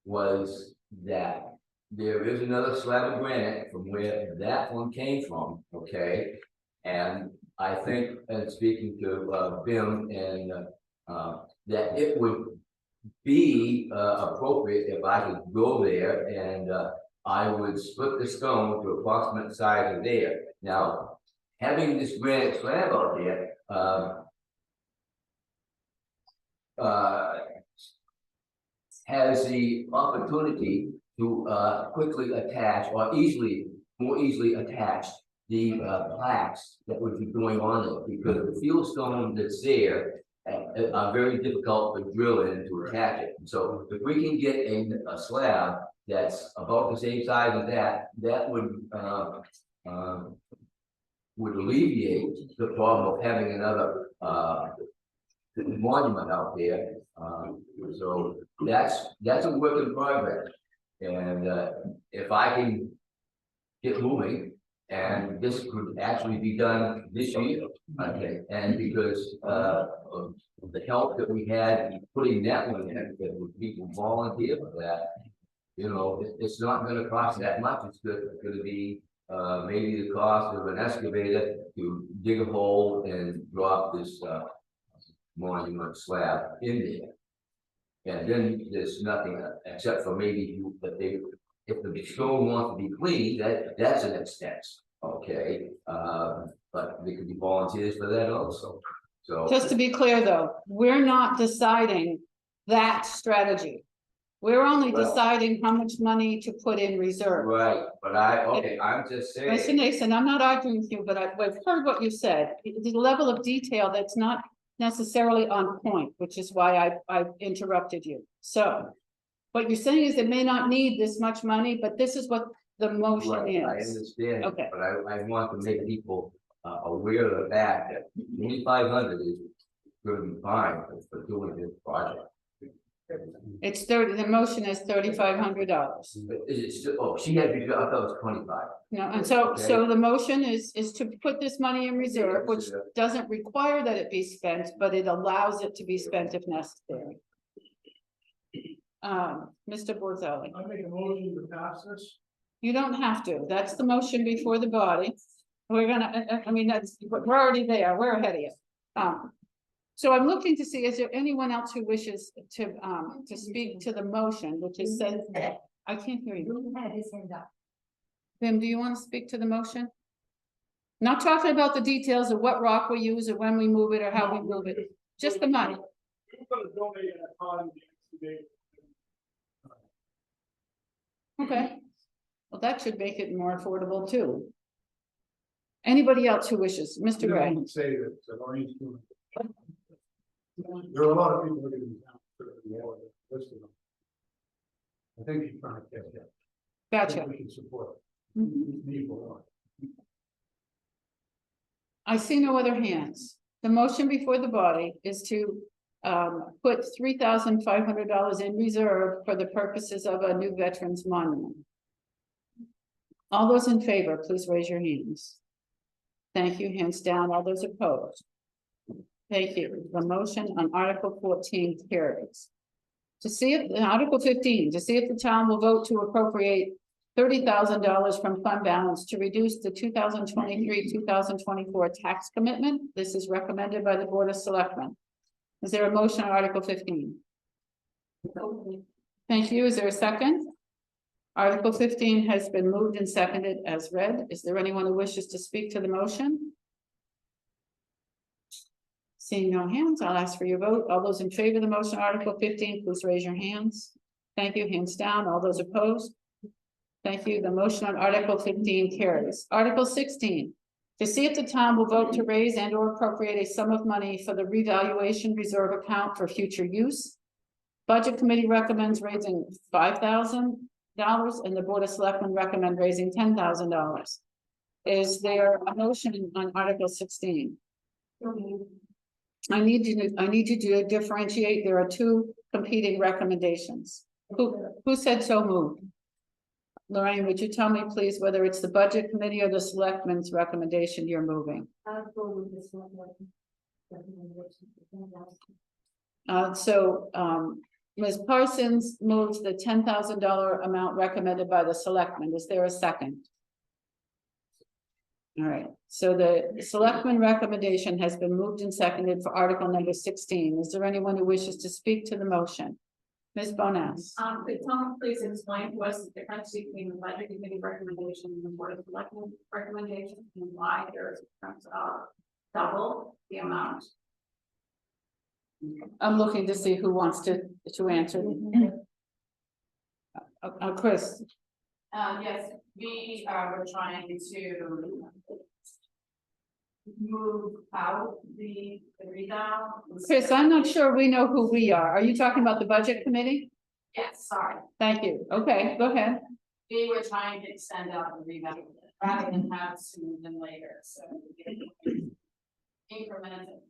was that there is another slab of granite from where that one came from, okay? And I think, and speaking to Bim, and that it would be appropriate if I could go there and I would split the stone to approximate size of there. Now, having this granite slab out there, has the opportunity to quickly attach or more easily attach the plaques that would be going on it, because the field stone that's there are very difficult to drill in to attach it. So if we can get a slab that's about the same size as that, that would alleviate the problem of having another monument out there. So that's a work in progress. And if I can get moving, and this could actually be done this year, okay, and because of the help that we had putting that one in, that with people volunteer for that, you know, it's not gonna cost that much. It's gonna be maybe the cost of an excavator to dig a hole and drop this monument slab in there. And then there's nothing except for maybe if the stone wants to be cleaned, that's an expense, okay? But there could be volunteers for that also. So
Just to be clear, though, we're not deciding that strategy. We're only
Well-
deciding how much money to put in reserve.
right, but I'm just
Mr.
saying.
Nason, I'm not arguing with you, but I've heard what you said. The level of detail that's not necessarily on point, which is why I interrupted you. So what you're saying is it may not need this much money, but this is what the motion
Right, I
is.
understand,
Okay.
but I want to make people aware of the fact that 2,500 is gonna be fine for doing this project.
It's the motion is $3,500.
But is it still, oh, she had, I thought it was 25.
No, and so the motion is to put this money in reserve, which doesn't require that it be spent, but it allows it to be spent if necessary. Mr. Borzelli,
I make a motion to pass this.
you don't have to. That's the motion before the body. We're gonna, I mean, we're already there. We're ahead of you. So I'm looking to see, is there anyone else who wishes to speak to the motion, which is said, I can't hear you.
Who had his hand up?
Tim, do you want to speak to the motion? Not talking about the details of what rock we use or when we move it or how we move it, just the money.
Who's gonna donate that time to the excavator?
Okay. Well, that should make it more affordable too. Anybody else who wishes? Mr. Gray?
Say that, so Lorraine's doing it. There are a lot of people living in town, listen. I think she's trying to catch that.
Gotcha.
We can support
Mhm.
people.
I see no other hands. The motion before the body is to put $3,500 in reserve for the purposes of a new veterans monument. All those in favor, please raise your hands. Thank you, hands down, all those opposed. Thank you, the motion on Article 14 carries. To see if, Article 15, to see if the town will vote to appropriate $30,000 from fund balance to reduce the 2023-2024 tax commitment. This is recommended by the Board of Selectmen. Is there a motion on Article 15? Thank you. Is there a second? Article 15 has been moved and seconded as read. Is there anyone who wishes to speak to the motion? Seeing no hands, I'll ask for your vote. All those in favor of the motion, Article 15, please raise your hands. Thank you. Hands down. All those opposed? Thank you. The motion on Article 15 carries. Article 16, to see if the town will vote to raise and or appropriate a sum of money for the revaluation reserve account for future use. Budget Committee recommends raising $5,000 and the Board of Selectmen recommend raising $10,000. Is there a motion on Article 16? I need you to differentiate. There are two competing recommendations. Who said so moved? Lorraine, would you tell me please whether it's the Budget Committee or the Selectmen's recommendation you're moving? Ms. Parsons moves the $10,000 amount recommended by the Selectmen. Is there a second? All right, so the Selectmen recommendation has been moved and seconded for Article number 16. Is there anyone who wishes to speak to the motion? Ms. Bonas.
Could someone please explain to us the difference between the Budget Committee recommendation and the Board of Selectmen recommendation and why there is a difference of double the amount?
I'm looking to see who wants to answer. Chris.
Yes, we were trying to move out the rebound.
Chris, I'm not sure we know who we are. Are you talking about the Budget Committee?
Yes, sorry.
Thank you. Okay, go ahead.
We were trying to extend out the rebound rather than have sooner than later, so. Incremental,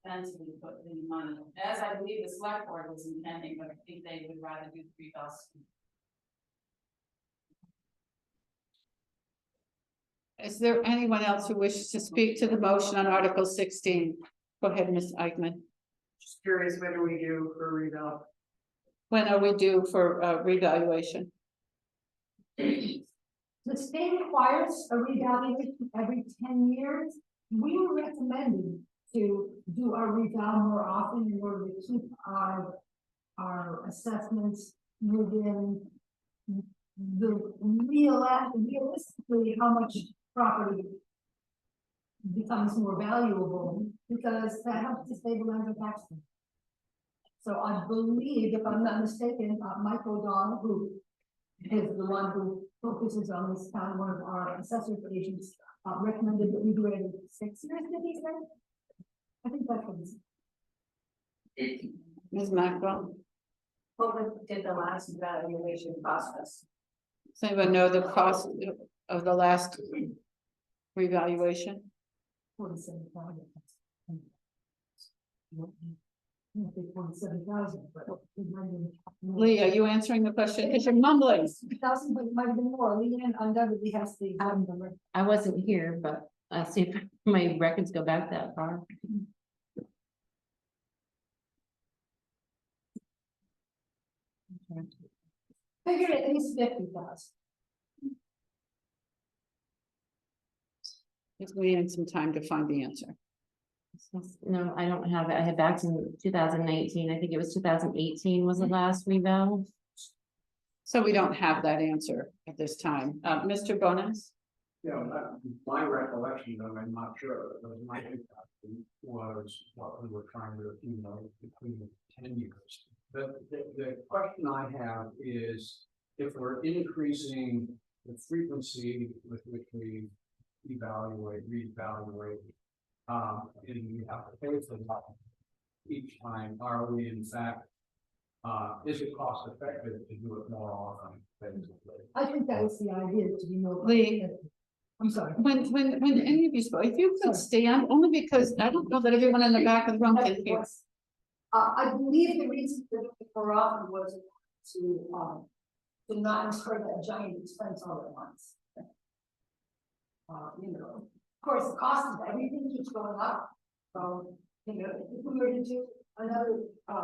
then to put the money, as I believe the select board was intending, but I think they would rather do the rebound.
Is there anyone else who wishes to speak to the motion on Article 16? Go ahead, Ms. Eichmann.
Just curious, when do we do for reval?
When are we due for revaluation?
The state requires a revaluation every 10 years. We were recommended to do our reval more often in order to keep our assessments within the realistically how much property becomes more valuable, because that helps to stabilize the tax rate. So I believe, if I'm not mistaken, Mike O'Donnell, who is the one who focuses on this town, one of our assessors agents, recommended that we do it every 6 years, did he say? I think that's what he said.
Ms. Maxwell,
What did the last evaluation cost us?
does anyone know the cost of the last revaluation?
47,000. 47,000, but
Lee, are you answering the question? Because you're mumbling.
1,000, but it might have been more. Leanne undoubtedly has the number.
I wasn't here, but I'll see if my records go back that far.
Figured at least 50,000.
It's needing some time to find the answer.
No, I don't have it. I had back in 2019. I think it was 2018 was the last reval.
So we don't have that answer at this time. Mr. Bonas?
Yeah, my recollection of, I'm not sure, but my impression was what we were trying to, between the 10 years. But the question I have is, if we're increasing the frequency with which we reevaluate, and we have to pay for that each time, are we in fact, is it cost effective to do it more often? Basically,
I think that was the idea, to be more.
Lee.
I'm sorry.
When any of you spoke, if you could stand, only because I don't know that everyone in the back of the room can hear.
I believe the reason for it more often was to not incur that giant expense all at once.
of course, the cost of everything keeps going up. So, if we were to do another,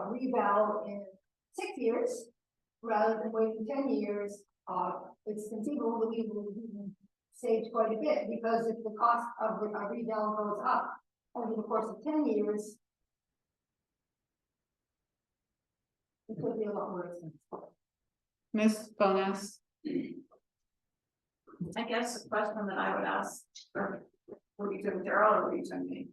reval in 6 years, rather than waiting 10 years, it's conceivable that we will save quite a bit, because if the cost of a reval goes up over the course of 10 years, it could be a lot more expensive.
Ms. Bonas?
I guess the question that I would ask, or were you doing Daryl or were you doing me?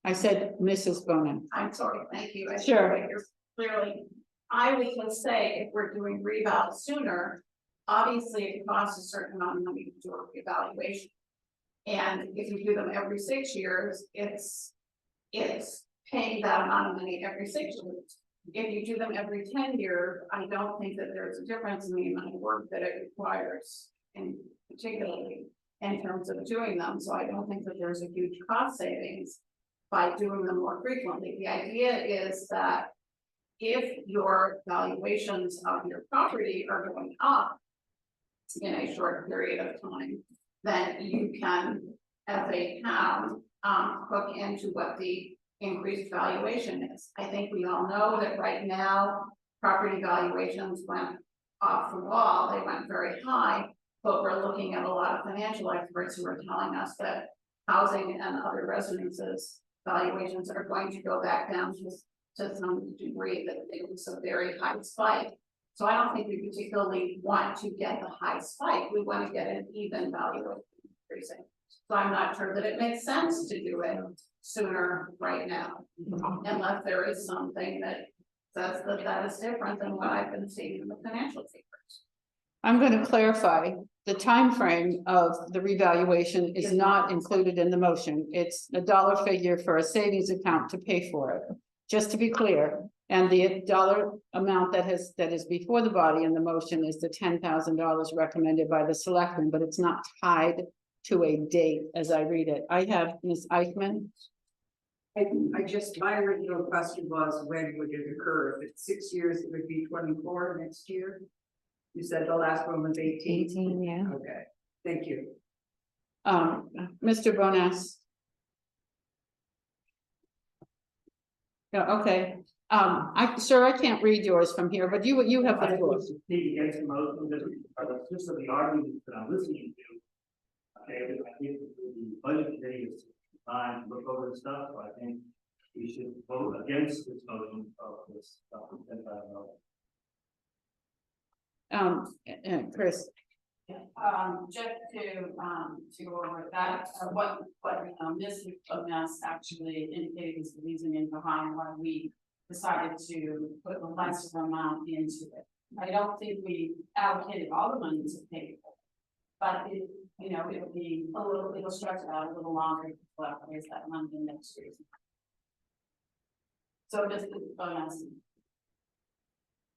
I said Mrs. Bonas.
I'm sorry, thank you. I should
Sure.
write yours clearly, I would just say if we're doing reval sooner, obviously it costs a certain amount of money to do a reevaluation. And if you do them every 6 years, it's paying that amount of money every 6 years. If you do them every 10 years, I don't think that there's a difference in the amount of work that it requires, and particularly in terms of doing them, so I don't think that there's a huge cost savings by doing them more frequently. The idea is that if your valuations of your property are going up in a short period of time, then you can, as a town, hook into what the increased valuation is. I think we all know that right now, property valuations went off the wall, they went very high, but we're looking at a lot of financial experts who are telling us that housing and other residences valuations are going to go back down to some degree, that it was a very high spike. So I don't think we particularly want to get the high spike, we want to get an even valuation increasing. So I'm not sure that it makes sense to do it sooner right now, unless there is something that says that that is different than what I've been seeing in the financial papers.
I'm going to clarify, the time frame of the revaluation is not included in the motion. It's a dollar figure for a savings account to pay for it, just to be clear. And the dollar amount that is before the body in the motion is the $10,000 recommended by the selectmen, but it's not tied to a date as I read it. I have Ms. Eichmann.
My original question was, when would it occur? If it's 6 years, it would be 24 next year. You said the last one was 18.
yeah.
Okay, thank you.
Mr. Bonas. Yeah, okay. Sir, I can't read yours from here, but you have the floor.
Speak against the motion, just of the arguments that I'm listening to. Okay, I think the budget committee is trying to look over the stuff, so I think we should vote against this motion of this.
Chris.
Just to go over that, what Ms. Bonas actually indicated is the reasoning behind why we decided to put a lesser amount into it. I don't think we allocated all the money to pay for it, but it'll be a little, it'll stretch it out a little longer to raise that money in next year. So just Bonas.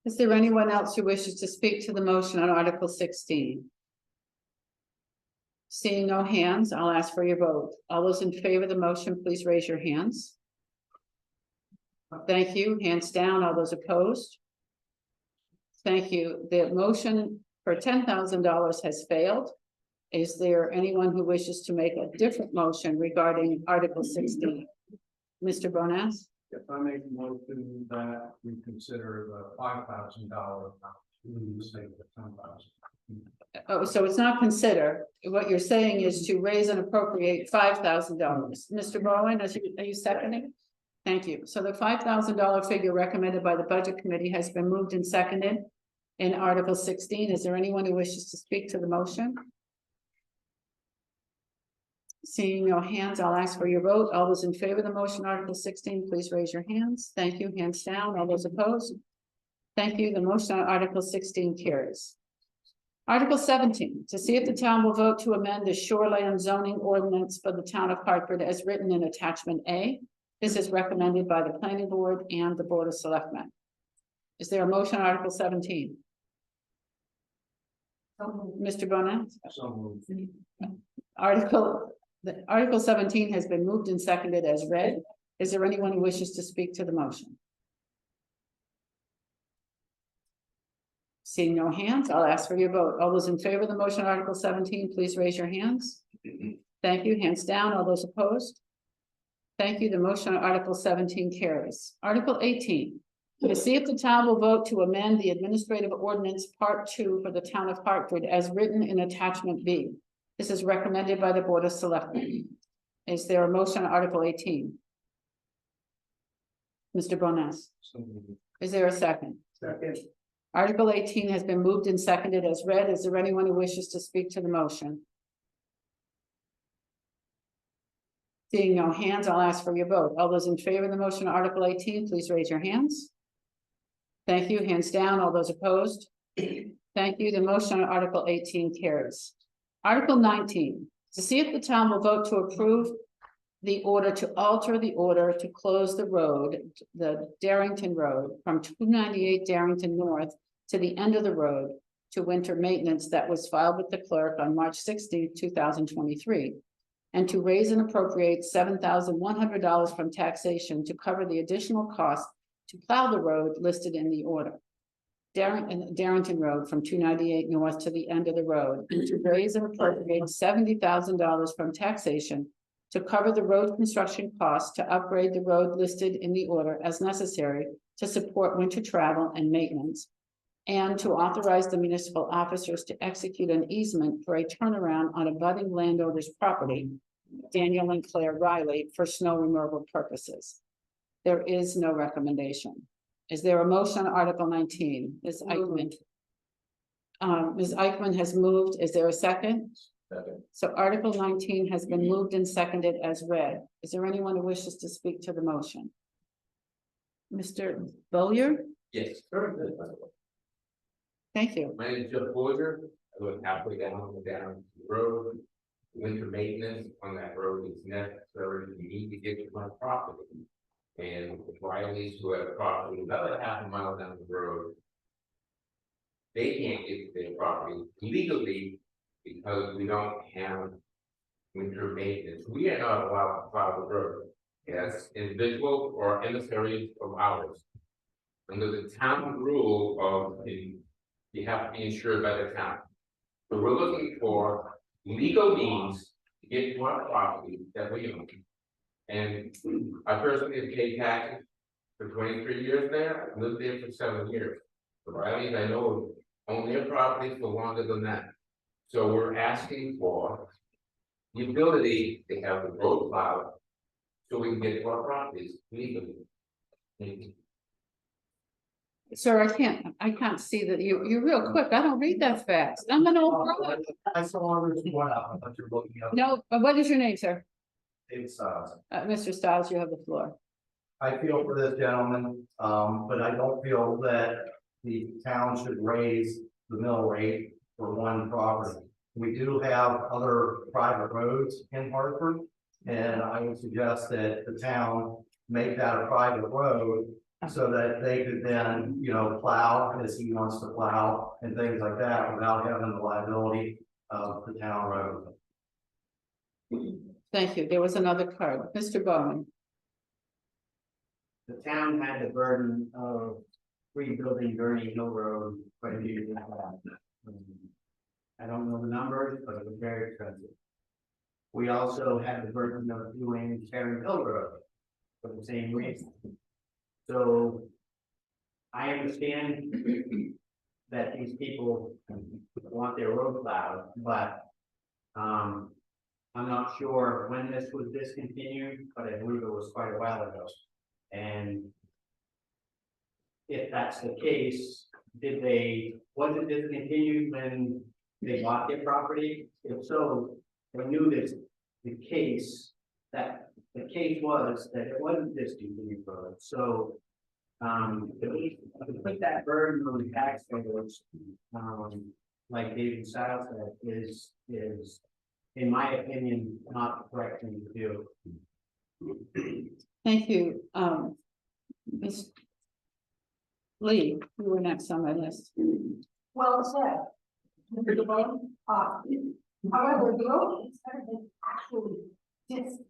Is there anyone else who wishes to speak to the motion on Article 16? Seeing no hands, I'll ask for your vote. All those in favor of the motion, please raise your hands. Thank you. Hands down. All those opposed? Thank you. The motion for $10,000 has failed. Is there anyone who wishes to make a different motion regarding Article 16? Mr. Bonas?
If I make a motion that we consider the $5,000, we say the 10,000.
Oh, so it's not consider. What you're saying is to raise and appropriate $5,000. Mr. Bowen, are you seconding? Thank you. So the $5,000 figure recommended by the Budget Committee has been moved and seconded in Article 16. Is there anyone who wishes to speak to the motion? Seeing no hands, I'll ask for your vote. All those in favor of the motion, Article 16, please raise your hands. Thank you. Hands down. All those opposed? Thank you. The motion on Article 16 carries. Article 17, to see if the town will vote to amend the shoreland zoning ordinance for the town of Hartford as written in Attachment A. This is recommended by the Planning Board and the Board of Selectmen. Is there a motion on Article 17? Mr. Bonas?
So
Article 17 has been moved and seconded as read. Is there anyone who wishes to speak to the motion? Seeing no hands, I'll ask for your vote. All those in favor of the motion, Article 17, please raise your hands. Thank you. Hands down. All those opposed? Thank you. The motion on Article 17 carries. Article 18. To see if the town will vote to amend the administrative ordinance Part 2 for the town of Hartford as written in attachment B. This is recommended by the Board of Selectmen. Is there a motion on Article 18? Mr. Bonas, is there a second?
Second.
Article 18 has been moved and seconded as read. Is there anyone who wishes to speak to the motion? Seeing no hands, I'll ask for your vote. All those in favor of the motion on Article 18, please raise your hands. Thank you. Hands down. All those opposed? Thank you. The motion on Article 18 carries. Article 19, to see if the town will vote to approve the order to alter the order to close the road, the Darrington Road, from 298 Darrington North to the end of the road to winter maintenance that was filed with the clerk on March 16, 2023. And to raise and appropriate $7,100 from taxation to cover the additional cost to plow the road listed in the order. Darrington Road from 298 North to the end of the road, and to raise and appropriate $70,000 from taxation to cover the road construction costs to upgrade the road listed in the order as necessary to support winter travel and maintenance, and to authorize the municipal officers to execute an easement for a turnaround on a budding landowner's property, Daniel and Claire Riley, for snow removal purposes. There is no recommendation. Is there a motion on Article 19? Ms. Eichmann. Ms. Eichmann has moved. Is there a second?
Second.
So Article 19 has been moved and seconded as read. Is there anyone who wishes to speak to the motion? Mr. Bowyer?
Yes.
Thank you.
My name is Jeff Boyer. I live halfway down the road. Winter maintenance on that road is necessary. You need to get to my property. And Riley's who have property about half a mile down the road. They can't get to their property legally because we don't have winter maintenance. We are not allowed to plow the road as individuals or emissaries of ours. Under the town rule of you have to be insured by the town. So we're looking for legal means to get to our property that we own. And I personally have paid taxes for 23 years there. I've lived there for 7 years. The Rileys, I know, own their property for longer than that. So we're asking for the ability to have the road plowed so we can get to our properties legally. Thank you.
Sir, I can't see that you're real quick. I don't read that fast. I'm an old broad.
I saw one up, I thought you were looking up.
No, but what is your name, sir?
It's,
Mr. Stiles, you have the floor.
I feel for this gentleman, but I don't feel that the town should raise the mill rate for one property. We do have other private roads in Hartford, and I would suggest that the town make that a private road so that they could then, you know, plow as he wants to plow and things like that without having the liability of the town road.
Thank you. There was another card. Mr. Bowman.
The town had the burden of rebuilding Gurney Hill Road quite a few years back. I don't know the numbers, but it was very expensive. We also had the burden of doing Cherry Hill Road for the same reason. So I understand that these people want their road plowed, but I'm not sure when this was discontinued, but I believe it was quite a while ago. And if that's the case, was it discontinued when they bought their property? If so, they knew this, the case was that it wasn't discontinued, so to put that burden on the taxpayers, like David Stiles said, is in my opinion, not the correct thing to do.
Thank you. Ms. Lee, you were next on my list.
Well said. However, the road is actually discontinued.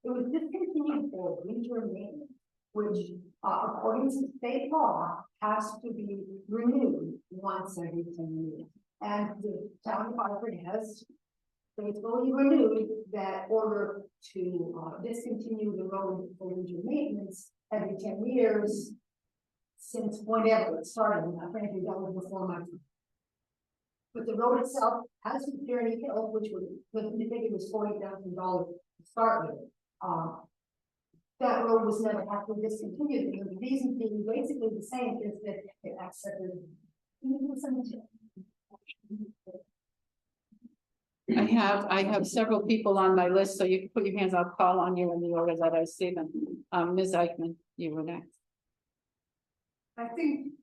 It was discontinued for winter maintenance, which, according to state law, has to be renewed once every 10 years. And the town of Hartford has
faithfully renewed that order to discontinue the road for winter maintenance every 10 years. Since whenever it started, and frankly, that was before my time. But the road itself has a journey hill, which was, I think it was $40,000 to start with. That road was never actually discontinued, and the reason being basically the same, is that it accepted.
I have several people on my list, so you can put your hands, I'll call on you in the order that I see them. Ms. Eichmann, you were next.
I think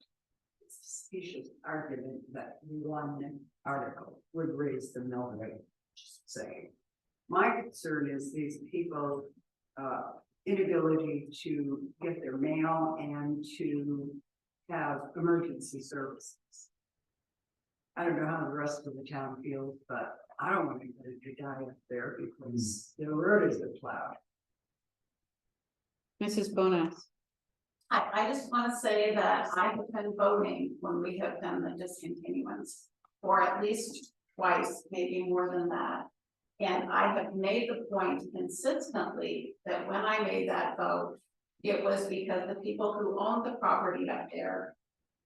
it's a specious argument that one article would raise the mill rate, just saying. My concern is these people, inability to get their mail and to have emergency services. I don't know how the rest of the town feels, but I don't want anybody to die up there because the road isn't plowed.
Mrs. Bonas.
I just want to say that I have been voting when we have done the discontinuance for at least twice, maybe more than that. And I have made the point consistently that when I made that vote, it was because the people who owned the property up there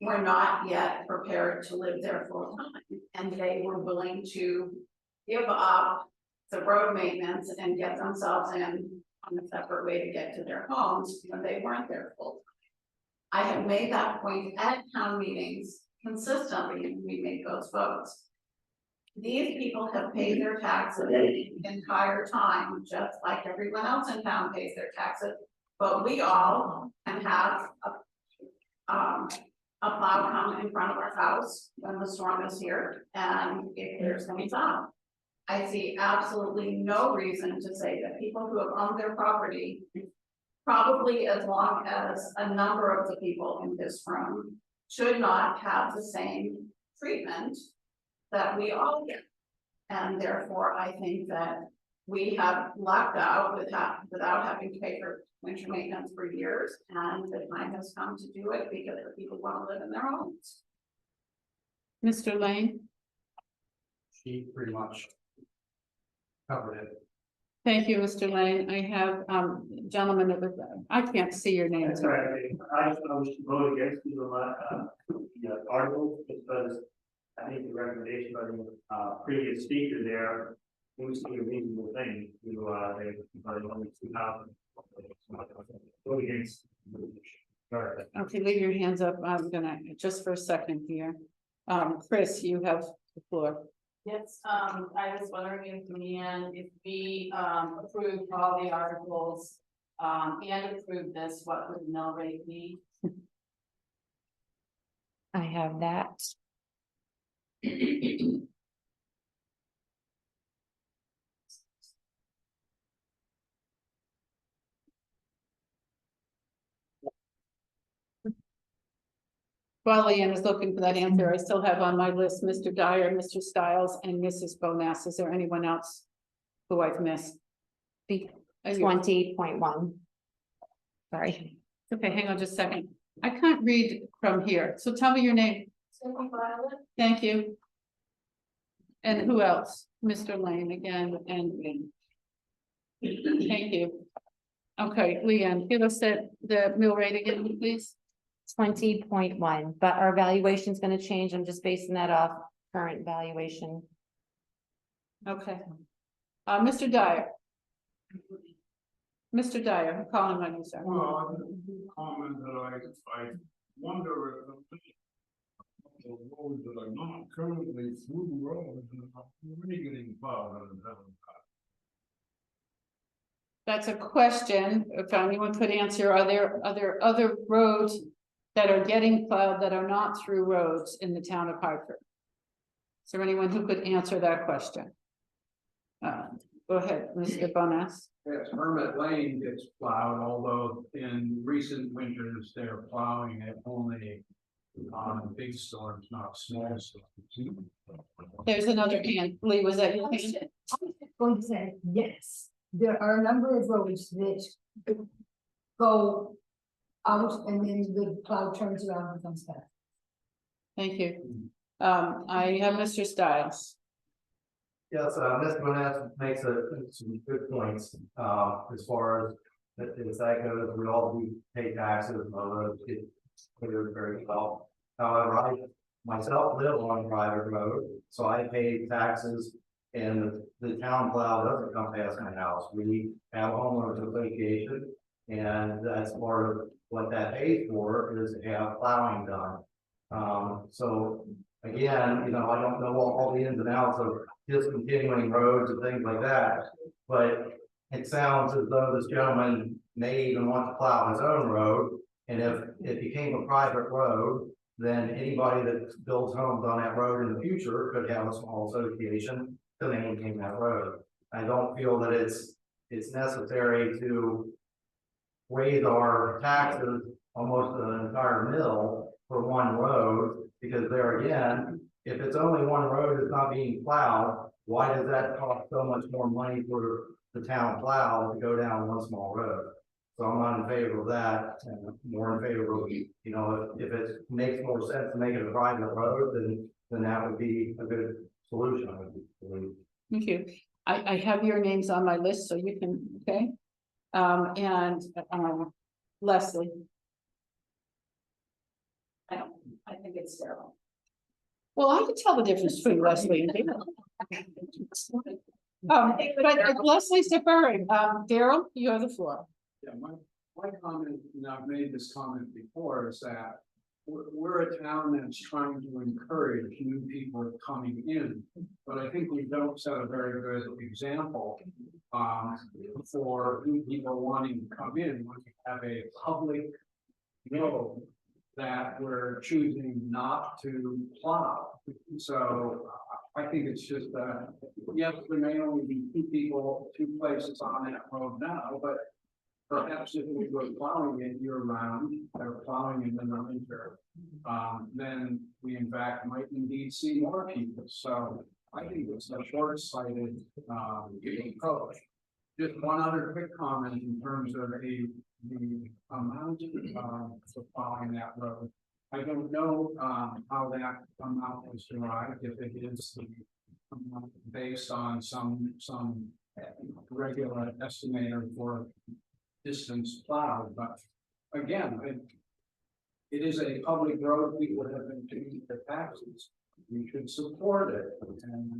were not yet prepared to live there full time. And they were willing to give up the road maintenance and get themselves in on a separate way to get to their homes when they weren't there full time. I have made that point at town meetings consistently, and we made those votes. These people have paid their taxes the entire time, just like everyone else in town pays their taxes. But we all can have a plow come in front of our house when the storm is here, and if there's any plow. I see absolutely no reason to say that people who have owned their property, probably as long as a number of the people in this room, should not have the same treatment that we all get. And therefore, I think that we have lucked out without having to pay for winter maintenance for years, and the time has come to do it because the people want to live in their homes.
Mr. Lane.
She pretty much covered it.
Thank you, Mr. Lane. I have, gentleman that was, I can't see your name.
That's right. I just want to vote against the article because I think the recommendation by the previous speaker there seems to be a reasonable thing to they only 2,000. Vote against. Sorry.
Okay, leave your hands up. I'm gonna, just for a second here. Chris, you have the floor.
Yes, I was wondering if if we approved all the articles and approved this, what would the mill rate be?
I have that.
While Leanne is looking for that answer, I still have on my list Mr. Dyer, Mr. Stiles, and Mrs. Bonas. Is there anyone else who I've missed?
20.1. Sorry.
Okay, hang on just a second. I can't read from here, so tell me your name. Thank you. And who else? Mr. Lane again, and Lynn. Thank you. Okay, Leanne, give us the mill rate again, please.
20.1, but our valuation is going to change. I'm just basing that off current valuation.
Okay. Mr. Dyer. Mr. Dyer, I'm calling on you, sir.
Well, comment that I wonder if the roads that are not currently through roads are really getting plowed on the town.
That's a question. If anyone could answer, are there other roads that are getting plowed that are not through roads in the town of Hartford? Is there anyone who could answer that question? Go ahead, Mr. Bonas.
Yes, Hermit Lane gets plowed, although in recent winters, they're plowing it only on big storms, not small storms.
There's another hand. Lee, was that your hand?
I was going to say, yes, there are a number of roads that go out and then the plow turns around and comes back.
Thank you. I have Mr. Stiles.
Yes, Mr. Manette makes some good points, as far as that goes, we all do pay taxes, roads get cleared very well. However, I myself live on a private road, so I pay taxes, and the town plow doesn't come past my house. We have a homeowners association, and that's part of what that pays for, is to have plowing done. So again, you know, I don't know all the ins and outs of discontinuing roads and things like that, but it sounds as though this gentleman may even want to plow his own road, and if it became a private road, then anybody that builds homes on that road in the future could have a small association to maintain that road. I don't feel that it's necessary to raise our taxes almost an entire mill for one road, because there again, if it's only one road that's not being plowed, why does that cost so much more money for the town plow to go down one small road? So I'm not in favor of that, and more in favor of, you know, if it makes more sense to make it a private road, then that would be a good solution, I would believe.
Thank you. I have your names on my list, so you can, okay? Leslie.
I think it's terrible.
Well, I can tell the difference between Leslie and Daryl. But Leslie's deferring. Daryl, you have the floor.
Yeah, my comment, and I've made this comment before, is that we're a town that's trying to encourage new people coming in, but I think we don't set a very good example for new people wanting to come in when we have a public road that we're choosing not to plow. So I think it's just yes, there may only be two places on that road now, but perhaps if we were plowing it year round, or plowing it in the winter, then we in fact might indeed see more people. So I think it's a short-sighted approach. Just one other quick comment in terms of the amount for plowing that road. I don't know how that amount was derived, if it is based on some regular estimator for distance plowed, but again, it is a public road. People have been paying their taxes. We should support it and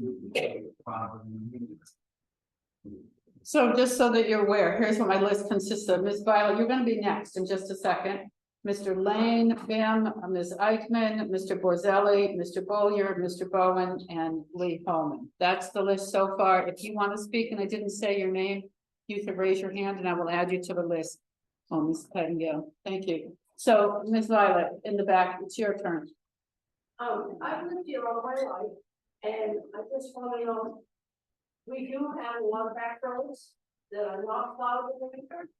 So just so that you're aware, here's what my list consists of. Ms. Violet, you're gonna be next in just a second. Mr. Lane, Bim, Ms. Eichmann, Mr. Borzelli, Mr. Bollier, Mr. Bowen, and Lee Holman. That's the list so far. If you want to speak and I didn't say your name, you can raise your hand and I will add you to the list. Oh, Ms. Pettingill, thank you. So, Ms. Violet, in the back, it's your turn.
I've lived here all my life, and I just want to know, we do have a lot of back roads that are not plowed in the winter.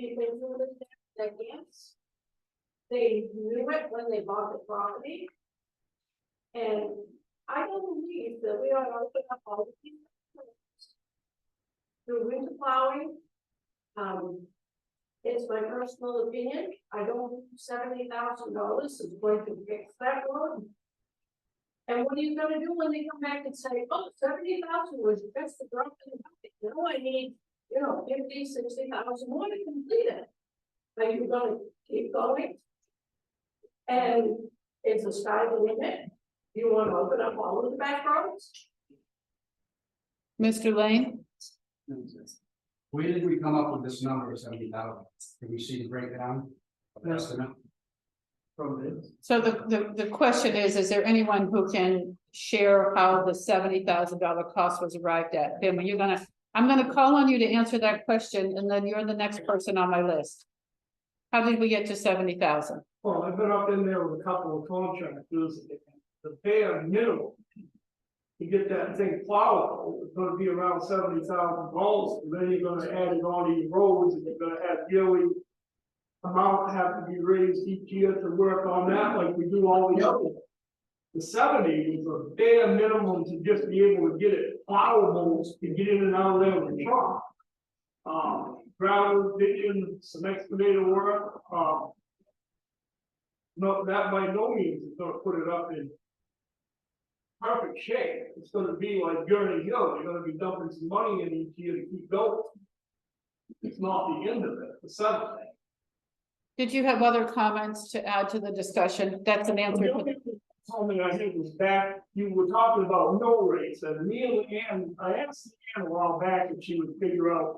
People who live there, they can't. They knew it when they bought the property. And I don't believe that we ought to open up all of these through winter plowing. It's my personal opinion. I don't think $70,000 is going to fix that road. And what are you gonna do when they come back and say, oh, 70,000 was just the drop in the bucket? You know, I need, 50, 60,000 more to complete it. Are you gonna keep going? And is the sky the limit? Do you want to open up all of the back roads?
Mr. Lane?
Where did we come up with this number of 70,000? Can we see the breakdown of the estimate from this?
So the question is there anyone who can share how the $70,000 cost was arrived at? Bim, I'm gonna call on you to answer that question, and then you're the next person on my list. How did we get to 70,000?
Well, I've been up in there with a couple of contractors, the bare minimum to get that thing plowed, it's gonna be around $70,000, and then you're gonna add it on to your roads, and you're gonna have yearly amount have to be raised each year to work on that, like we do all the other. The 70 is a bare minimum to just be able to get it plowable, to get in and out of there with a truck. Gravel, ditching, some excavator work, no, that by no means is gonna put it up in perfect shape. It's gonna be like Gurney Hill, you're gonna be dumping some money in each year to keep going. It's not the end of it, the seventh thing.
Did you have other comments to add to the discussion? That's an answer.
The only comment I think was back, you were talking about mill rates, and me and I asked Ann a while back if she would figure out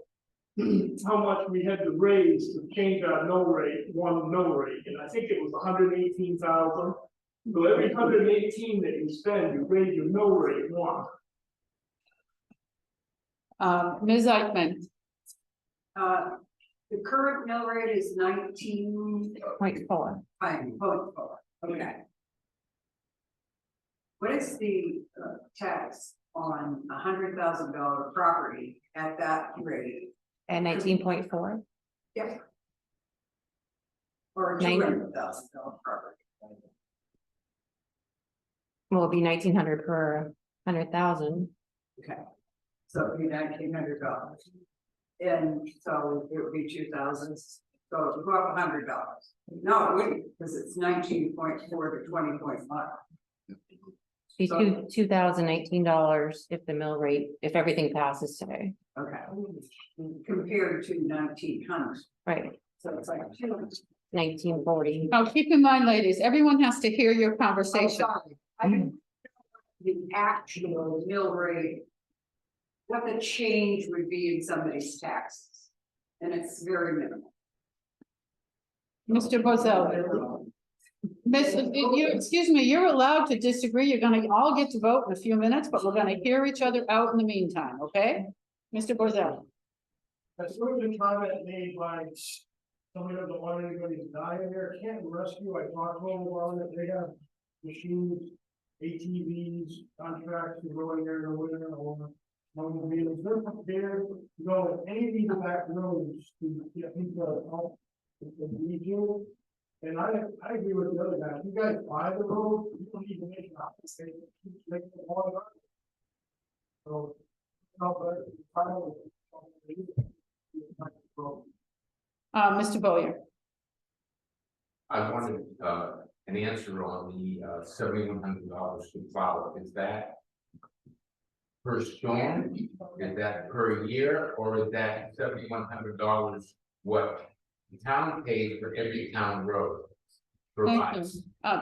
how much we had to raise to change our mill rate, one mill rate, and I think it was 118,000. So every 118 that you spend, you raise your mill rate one.
Ms. Eichmann,
The current mill rate is 19.4.
0.4.
Okay. What is the tax on $100,000 property at that rate?
And 19.4.
Yep. Or
Nine-
$200,000 property.
Will be 1,900 per 100,000.
Okay. So it'd be $1,900. And so it would be 2,000, so it would go up $100. No, it wouldn't, because it's 19.4 to 20.5.
Be
So-
$2,018 if the mill rate, if everything passes today,
Okay. Compared to 1,900,
right?
so it's like 200.
1940.
oh, keep in mind, ladies, everyone has to hear your conversation.
I mean, the actual mill rate, what the change would be in somebody's taxes, and it's very minimal.
Mr. Bozell. Excuse me, you're allowed to disagree. You're gonna all get to vote in a few minutes, but we're gonna hear each other out in the meantime, okay? Mr. Bozell.
That's sort of the comment made by somebody who doesn't want anybody to die in there, Canton Rescue, I talked to them about it, they have machines, ATVs, contracts to go in there in the winter or automobiles, they're prepared to go in any of these back roads to get people out if they need you. And I agree with the other guy, if you guys buy the road, you don't need to make it up, they make it all right. So, no, but
Mr. Boyer.
I wanted an answer on the $7,100 to follow. Is that per storm? Is that per year, or is that $7,100 what the town pays for every town road?
Thank you.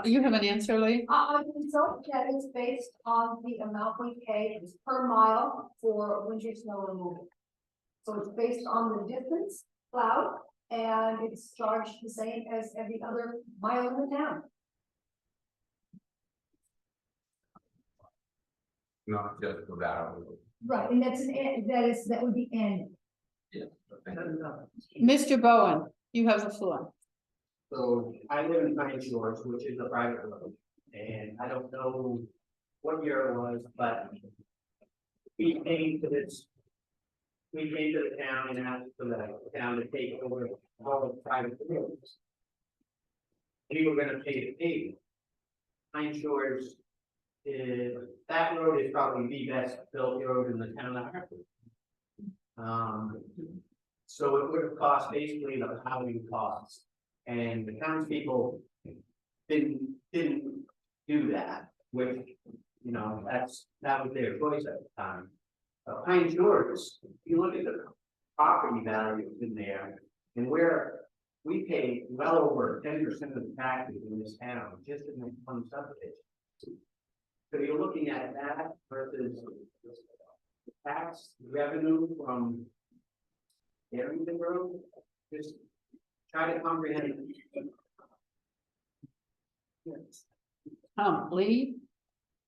You have an answer, Lee?
So that is based on the amount we pay per mile for winter snow removal. So it's based on the distance plowed, and it's charged the same as every other mile in the town.
Not just for that.
Right, and that would be annual.
Yeah.
Mr. Bowen, you have the floor.
So I live in Pine Shores, which is a private road, and I don't know what year it was, but we came to this. We came to the town and asked for the town to take over all the private roads. We were gonna pay the paving. Pine Shores that road is probably the best built road in the town of Hartford. So it would have cost basically the plowing costs. And the townspeople didn't do that, which, you know, that was their choice at the time. Pine Shores, if you look at the property values in there, and we pay well over 10% of the taxes in this town, just in the one subdivision. So you're looking at that versus the tax revenue from Darrington Road, just try to comprehend.
Lee,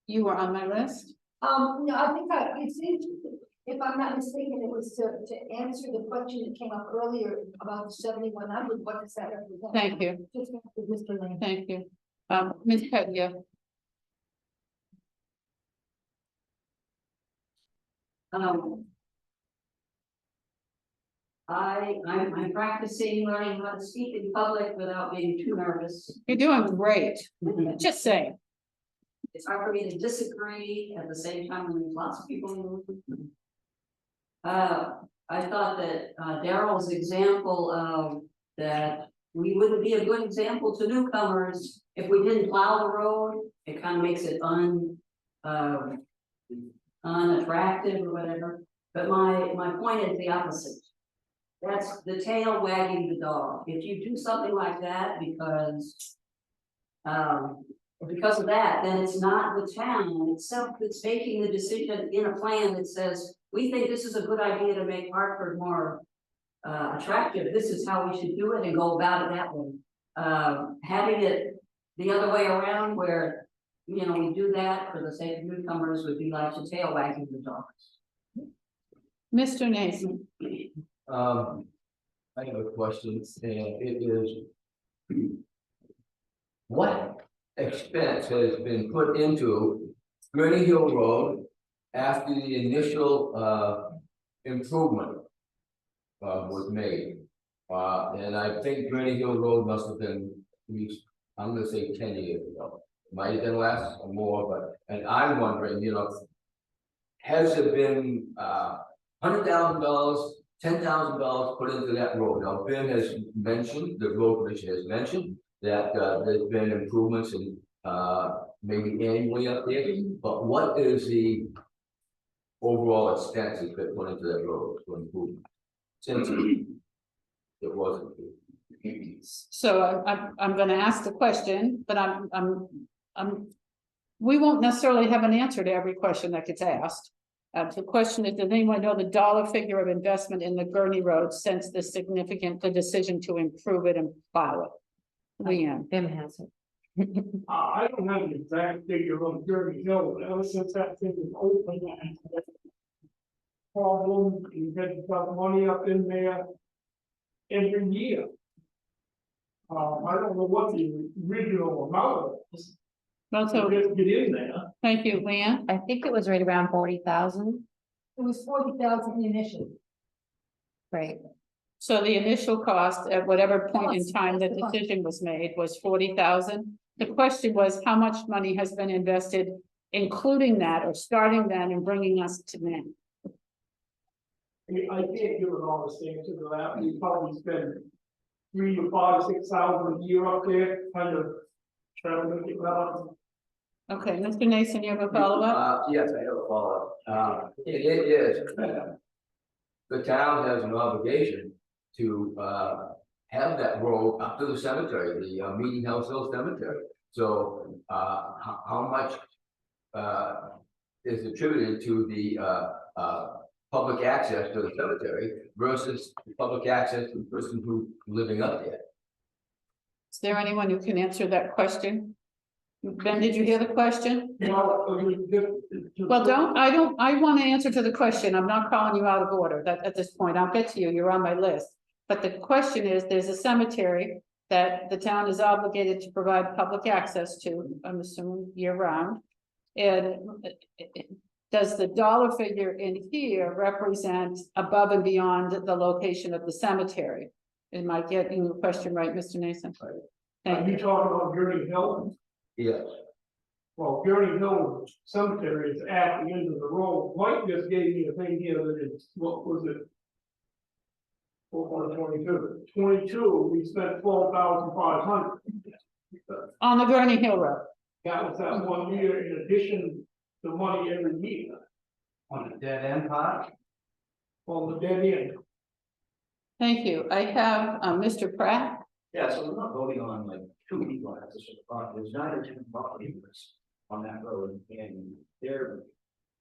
you were on my list.
No, I think it's interesting. If I'm not mistaken, it was to answer the question that came up earlier about 7,100, what does that represent?
Thank you.
Just for Mr. Lane.
Thank you. Ms. Pettia.
I'm practicing learning how to speak in public without being too nervous.
You're doing great. Just saying.
It's hard for me to disagree at the same time when there's lots of people in the room. I thought that Daryl's example of that we wouldn't be a good example to newcomers if we didn't plow the road. It kind of makes it
unattractive or whatever, but my point is the opposite. That's the tail wagging the dog. If you do something like that because of that, then it's not the town itself that's making the decision in a plan that says, we think this is a good idea to make Hartford more attractive. This is how we should do it and go about it that way. Having it the other way around where, you know, we do that for the sake of newcomers would be like the tail wagging the dog.
Mr. Nason,
I have a question, and it is. What expense has been put into Gurney Hill Road after the initial improvement was made? And I think Gurney Hill Road must have been at least, I'm gonna say 10 years ago. Might have been less or more, but, and I'm wondering, you know, has there been $100,000, $10,000 put into that road? Now, Ben has mentioned, the road commission has mentioned that there's been improvements in maybe annually up there, but what is the overall expenses that put into that road to improve? Since it wasn't.
so I'm gonna ask the question, but we won't necessarily have an answer to every question that gets asked. The question is, does anyone know the dollar figure of investment in the Gurney Road since the decision to improve it and plow it? Leanne.
Bim has it.
I don't have an exact figure on Gurney Hill, but ever since that thing was open. Problem, you had got money up in there every year. I don't know what the original amount was.
Well, so
Just get in there.
thank you, Leanne.
I think it was right around 40,000,
It was 40,000 initially.
right?
So the initial cost at whatever point in time the decision was made was 40,000. The question was, how much money has been invested, including that or starting then and bringing us to now?
I can't give an honest answer to that. We probably spend $3,000 to $5,000 to $6,000 a year up there, kind of trying to make it out.
Okay, Mr. Nason, you have a follow-up?
Yes, I have a follow-up. It is. The town has an obligation to have that road up to the cemetery, the Meeting House Hill Cemetery. So how much is attributed to the public access to the cemetery versus public access to the person who's living up there?
Is there anyone who can answer that question? Ben, did you hear the question? Well, I want to answer to the question. I'm not calling you out of order that at this point. I'll get to you. You're on my list. But the question is, there's a cemetery that the town is obligated to provide public access to, I'm assuming year round. And does the dollar figure in here represent above and beyond the location of the cemetery? Am I getting the question right, Mr. Nason?
Are you talking about Gurney Hill?
Yes.
Well, Gurney Hill Cemetery is at the end of the road. Mike just gave me a thing here that it's, what was it? 22, we spent 12,500.
On the Gurney Hill Road.
That was that 1 year in addition to money every year.
On the dead end part?
On the dead end.
Thank you. I have Mr. Pratt.
Yeah, so we're not voting on like two people at this spot, there's 9 or 10 property owners on that road, and their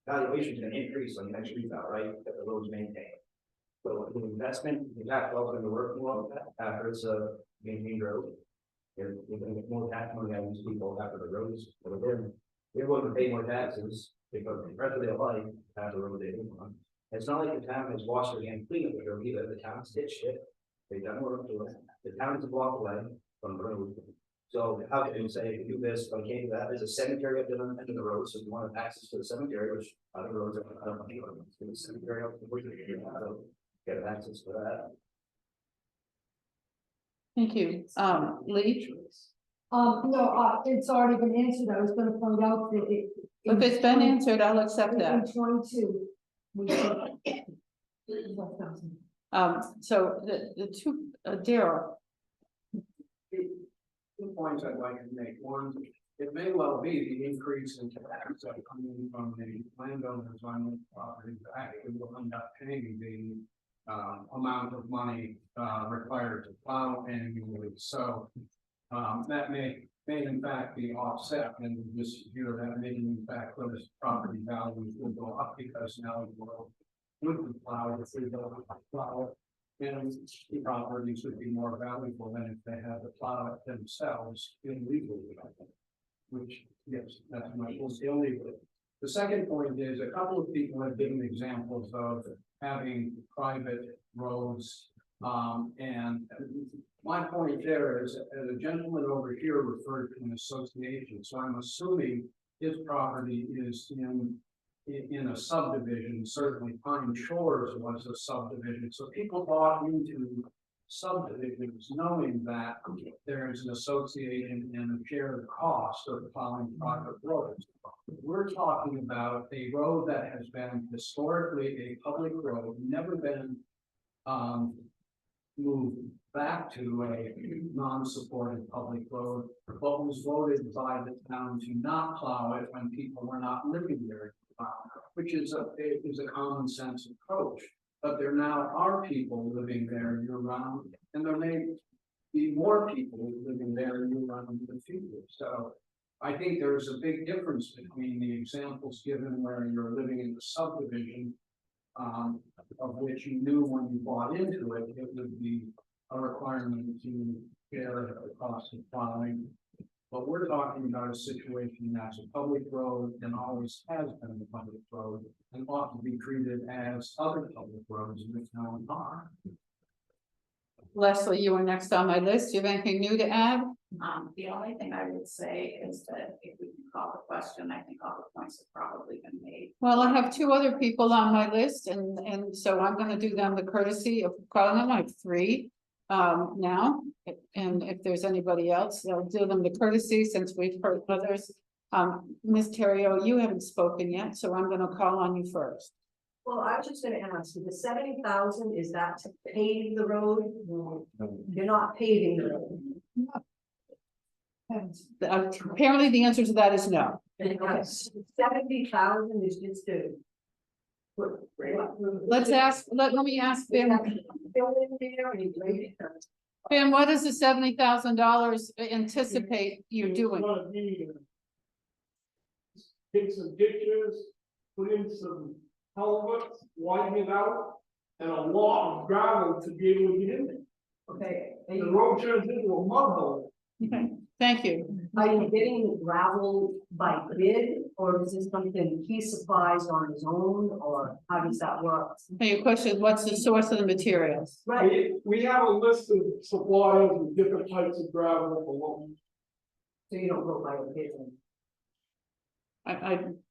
valuation is gonna increase on the next revow, right, that the road's maintained. So the investment, you have to open the work more of that after it's a maintained road. They're gonna get more tax money out of these people after the roads, but they're going to pay more taxes because the rest of their life have the road they live on. It's not like the town has washed their hands clean of the road either, the town's ditched it, they've done work to it, the town is a block away from the road. So how can you say, do this, okay, that, there's a cemetery up there on the end of the road, so if you want access to the cemetery, which other roads are, I don't know, the cemetery up, where you get access to that.
Thank you. Lee?
No, it's already been answered. I was gonna point out that it.
If it's been answered, I'll accept
In
that.
22.
So the two, Daryl,
2 points I'd like to make. One,
it may well be the increase in tax that coming from the landowners on the property actually will end up paying the amount of money required to plow annually. So that may in fact be offset, and this year that may in fact those property values will go up because now the world would plow if we don't plow. And the properties would be more valuable than if they had to plow it themselves illegally. Which, yes, that's my illegal. The second point is a couple of people have given examples of having private roads. And my point there is, as a gentleman over here referred to an association, so I'm assuming his property is in a subdivision. Certainly Pine Shores was a subdivision, so people bought into subdivisions knowing that there's an association and a shared cost of plowing private roads. We're talking about a road that has been historically a public road, never been moved back to a non-supported public road, but was voted by the town to not plow it when people were not living there, which is a common sense approach. But there now are people living there year round, and there may be more people living there year round in the future. So I think there's a big difference between the examples given where you're living in the subdivision, of which you knew when you bought into it, it would be a requirement to share the cost of plowing. But we're talking about a situation that's a public road and always has been a public road and ought to be treated as other public roads in the town are.
Leslie, you were next on my list. Do you have anything new to add?
The only thing I would say is that if we can call the question, I think all the points have probably been made.
Well, I have two other people on my list, and so I'm gonna do them the courtesy of calling them like three now. And if there's anybody else, they'll do them the courtesy since we've heard others. Ms. Terrio, you haven't spoken yet, so I'm gonna call on you first.
Well, I was just gonna ask you, the 70,000, is that to pave the road? You're not paving the road.
Apparently the answer to that is no.
70,000 is just to.
Let me ask Ben.
Fill in there and grade it.
Ben, what does the $70,000 anticipate you doing?
Take some ditches, put in some culverts, widen it out, and a lot of gravel to be able to get in there.
Okay.
The road turns into a mud hole.
Okay, thank you.
Are you getting gravel by bid, or is this something he supplies on his own, or how does that work?
Your question, what's the source of the materials?
Right,
We have a list of suppliers with different types of gravel for loan.
so you don't go by a bid.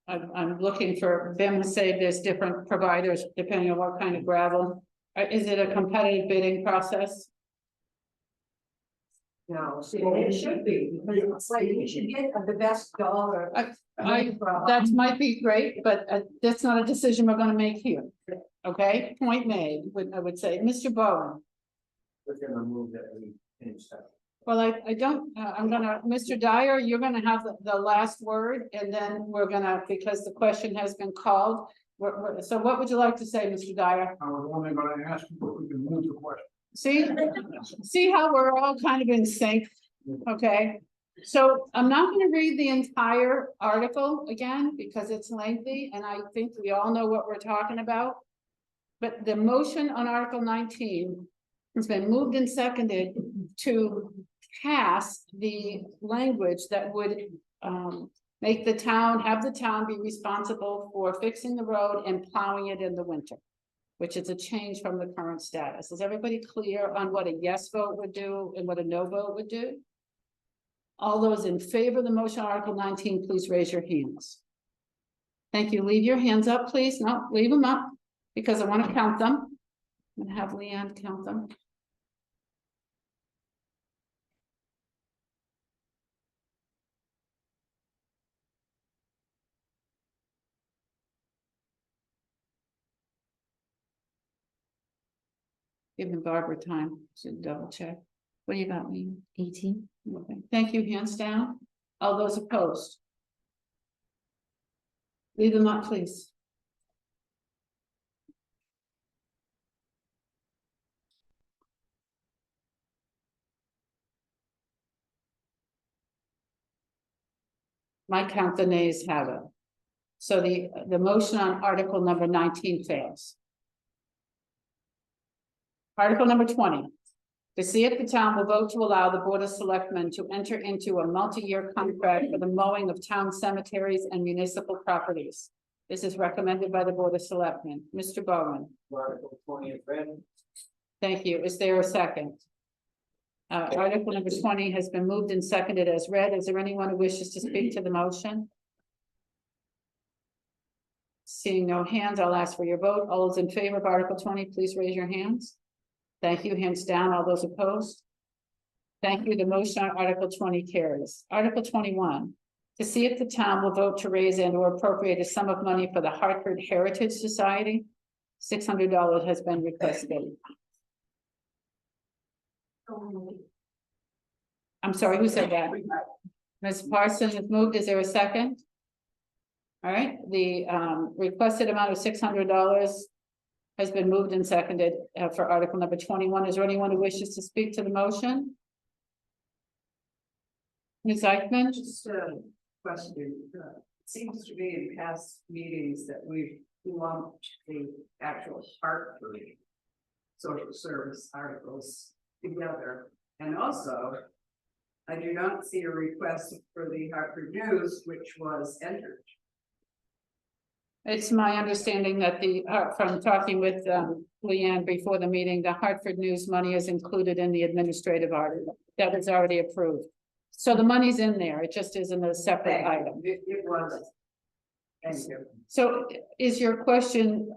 I'm looking for them to say there's different providers depending on what kind of gravel. Is it a competitive bidding process?
No, see, it should be, because it's like, you should get the best dollar.
That might be great, but that's not a decision we're gonna make here. Okay, point made, I would say, Mr. Bowen.
We're gonna move that we finish that.
Well, I don't, I'm gonna, Mr. Dyer, you're gonna have the last word, and then we're gonna, because the question has been called. So what would you like to say, Mr. Dyer?
I was only going to ask you if we can move the question.
See how we're all kind of in sync, okay? So I'm not gonna read the entire article again, because it's lengthy, and I think we all know what we're talking about. But the motion on Article 19 has been moved and seconded to pass the language that would make the town, have the town be responsible for fixing the road and plowing it in the winter, which is a change from the current status. Is everybody clear on what a yes vote would do and what a no vote would do? All those in favor of the motion, Article 19, please raise your hands. Thank you. Leave your hands up, please. No, leave them up, because I want to count them. I'm going to have Leanne count them. Giving Barbara time to double check. What do you got, Leanne?
18.
Okay. Thank you. Hands down. All those opposed? Leave them up, please. My count, the nays have it. So the motion on article number 19 fails. Article number 20. To see if the town will vote to allow the Board of Selectmen to enter into a multi-year contract for the mowing of town cemeteries and municipal properties. This is recommended by the Board of Selectmen. Mr. Bowen.
Article 20 is read.
Thank you. Is there a second? Article number 20 has been moved and seconded as read. Is there anyone who wishes to speak to the motion? Seeing no hands, I'll ask for your vote. All those in favor of Article 20, please raise your hands. Thank you. Hands down. All those opposed? Thank you. The motion on Article 20 carries. Article 21. To see if the town will vote to raise and or appropriate a sum of money for the Hartford Heritage Society. $600 has been requested. I'm sorry, who said that? Ms. Parsons has moved. Is there a second? All right, the requested amount of $600 has been moved and seconded for article number 21. Is there anyone who wishes to speak to the motion? Ms. Eichmann?
Just a question. It seems to be in past meetings that we've lumped the actual Hartford social service articles together. And also, I do not see a request for the Hartford News, which was entered.
It's my understanding that from talking with Leanne before the meeting, the Hartford News money is included in the administrative article that was already approved. So the money's in there, it just isn't a separate item.
It was. Thank you.
So is your question,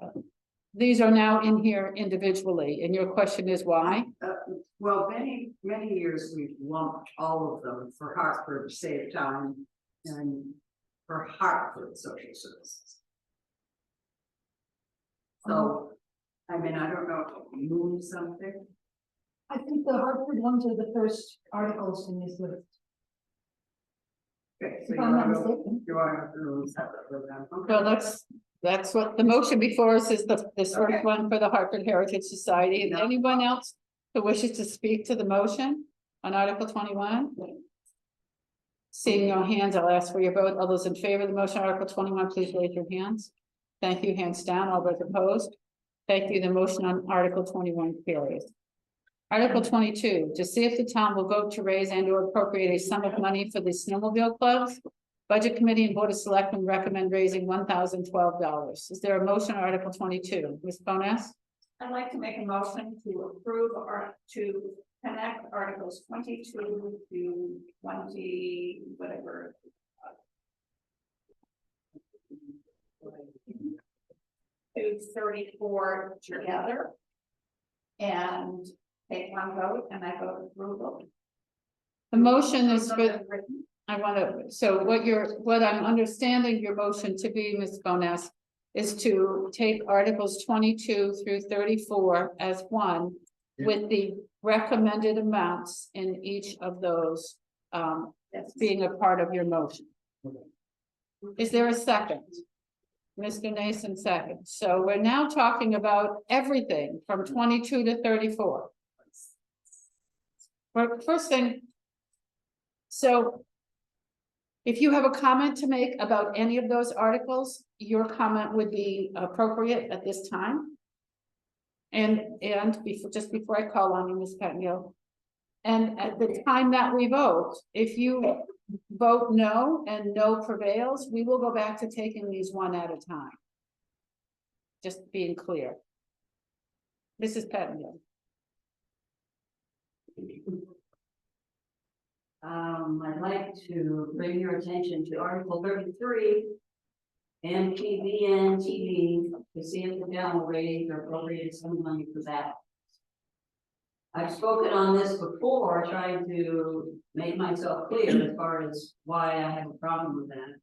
these are now in here individually, and your question is why?
Well, many years we've lumped all of them for Hartford Save Time and for Hartford Social Services. So, I mean, I don't know if we move something.
I think the Hartford ones are the first articles in this list.
Okay, so
If I'm not mistaken.
you want to move separate for them. Okay.
Well, that's what the motion before us is, the first one for the Hartford Heritage Society. And anyone else who wishes to speak to the motion on Article 21? Seeing no hands, I'll ask for your vote. All those in favor of the motion, Article 21, please raise your hands. Thank you. Hands down. All those opposed? Thank you. The motion on Article 21 carries. Article 22, to see if the town will vote to raise and or appropriate a sum of money for the snowmobile clubs. Budget Committee and Board of Selectmen recommend raising $1,012. Is there a motion on Article 22? Ms. Bonas?
I'd like to make a motion to approve or to connect articles 22 to 20, whatever. To 34 together. And take one vote, and I vote approval.
The motion is for, I want to, so what I'm understanding your motion to be, Ms. Bonas, is to take articles 22 through 34 as one with the recommended amounts in each of those being a part of your motion. Is there a second? Mr. Nason second. So we're now talking about everything from 22 to 34. First thing, so if you have a comment to make about any of those articles, your comment would be appropriate at this time. And just before I call on you, Ms. Pettingill, and at the time that we vote, if you vote no and no prevails, we will go back to taking these one at a time. Just being clear. Mrs. Pettingill.
I'd like to bring your attention to Article 33. MPVN TV, to see if the town will raise or appropriate some money for that. I've spoken on this before, trying to make myself clear as far as why I have a problem with that.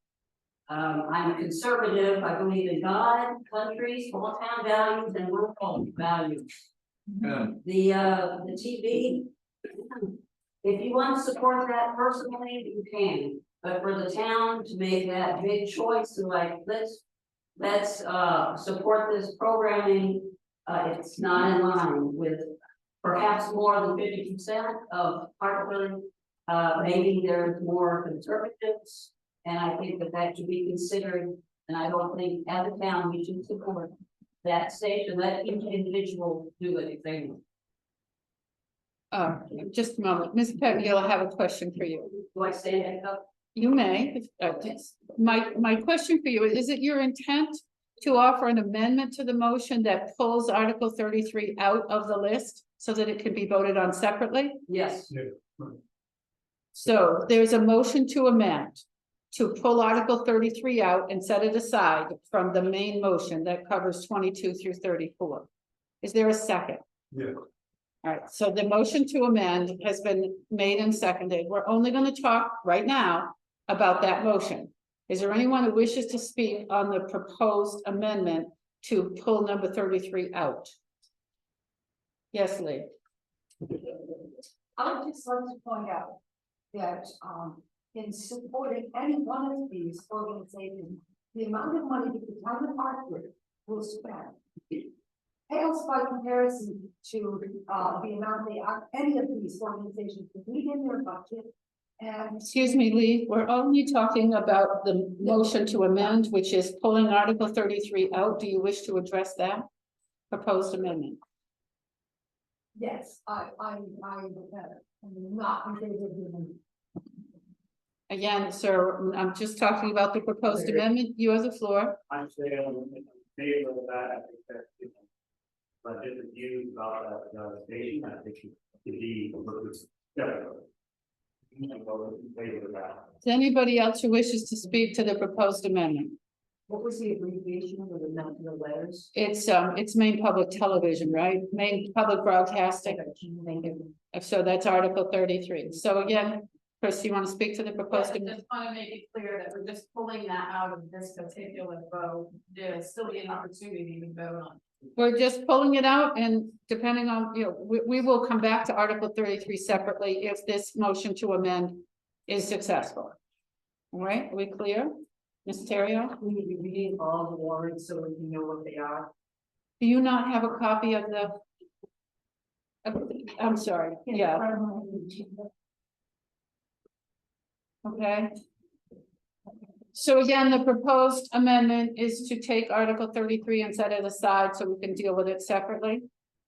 I'm a conservative. I believe in God, country, small town values, and rural values. The TV, if you want to support that personally, you can.
But for the town to make that big choice to like, let's support this programming. It's not in line with perhaps more than 50% of Hartford. Maybe there's more conservatives, and I think that should be considered. And I don't think as a town we should support that station. Let each individual do it if they want.
Just a moment, Ms. Pettingill, I have a question for you.
Do I say that up?
You may, my question for you, is it your intent to offer an amendment to the motion that pulls Article 33 out of the list so that it can be voted on separately?
Yes.
So there's a motion to amend to pull Article 33 out and set it aside from the main motion that covers 22 through 34. Is there a second?
Yeah.
All right, so the motion to amend has been made and seconded. We're only going to talk right now about that motion. Is there anyone who wishes to speak on the proposed amendment to pull number 33 out? Yes, Lee.
I would just like to point out that, in supporting any one of these organizations, the amount of money that the town of Hartford will spend pales by comparison to, the amount any of these organizations can leave in their budget. And
Excuse me, Lee, we're only talking about the motion to amend, which is pulling Article 33 out. Do you wish to address that proposed amendment?
yes, I'm not in favor of the amendment.
Again, sir, I'm just talking about the proposed amendment. You have the floor.
I'm saying in favor of that, I think that, but different views about that, station, I think it should be,
Is anybody else who wishes to speak to the proposed amendment?
What was the abbreviation of the letters?
It's Maine Public Television, right? Maine Public Broadcasting. So that's Article 33. So again, Chris, you want to speak to the proposed
I
amendment?
just want to make it clear that we're just pulling that out of this particular vote. There'll still be an opportunity to vote on.
We're just pulling it out, and depending on, we will come back to Article 33 separately if this motion to amend is successful. All right, are we clear? Ms. Terrio?
We need to be reading all the warrants so we can know what they are.
Do you not have a copy of the? I'm sorry, yeah, okay. So again, the proposed amendment is to take Article 33 and set it aside so we can deal with it separately.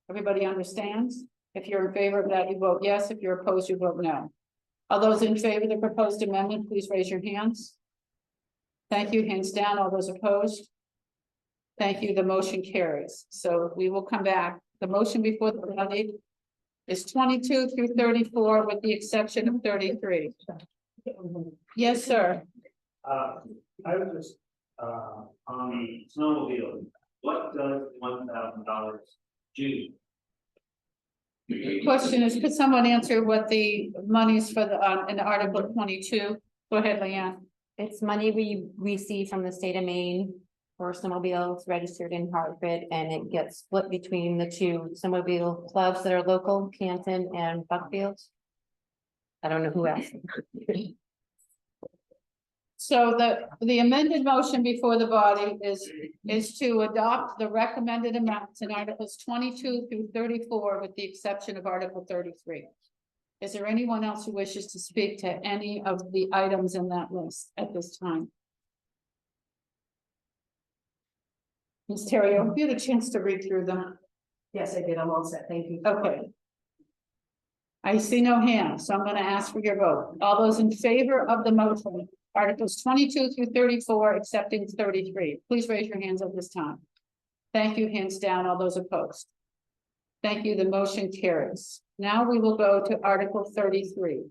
Everybody understands? If you're in favor of that, you vote yes. If you're opposed, you vote no. All those in favor of the proposed amendment, please raise your hands. Thank you. Hands down. All those opposed? Thank you. The motion carries. So we will come back. The motion before the body is 22 through 34 with the exception of 33. Yes, sir.
I was just, on the snowmobile, what does $1,000 do?
The question is, could someone answer what the monies for the, in Article 22? Go ahead, Leanne.
It's money we receive from the state of Maine for snowmobiles registered in Hartford, and it gets split between the two snowmobile clubs that are local, Canton and Buckfield. I don't know who asked.
So the amended motion before the body is to adopt the recommended amounts in Articles 22 through 34 with the exception of Article 33. Is there anyone else who wishes to speak to any of the items in that list at this time? Ms. Terrio, you had a chance to read through them.
Yes, I did. I'm all set. Thank you.
Okay. I see no hands, so I'm going to ask for your vote. All those in favor of the motion, Articles 22 through 34, accepting 33. Please raise your hands at this time. Thank you. Hands down. All those opposed. Thank you. The motion carries. Now we will go to Article 33.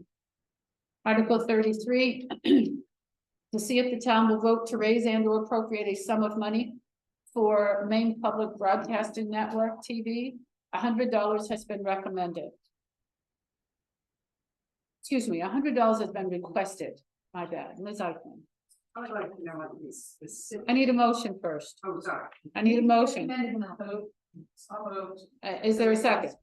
Article 33, to see if the town will vote to raise and or appropriate a sum of money for Maine Public Broadcasting Network TV. $100 has been recommended. Excuse me, $100 has been requested. My bad, Liz Eichmann.
I would like to know what these specific.
I need a motion first.
Oh, sorry.
I need a motion.
So moved.
Is there a second?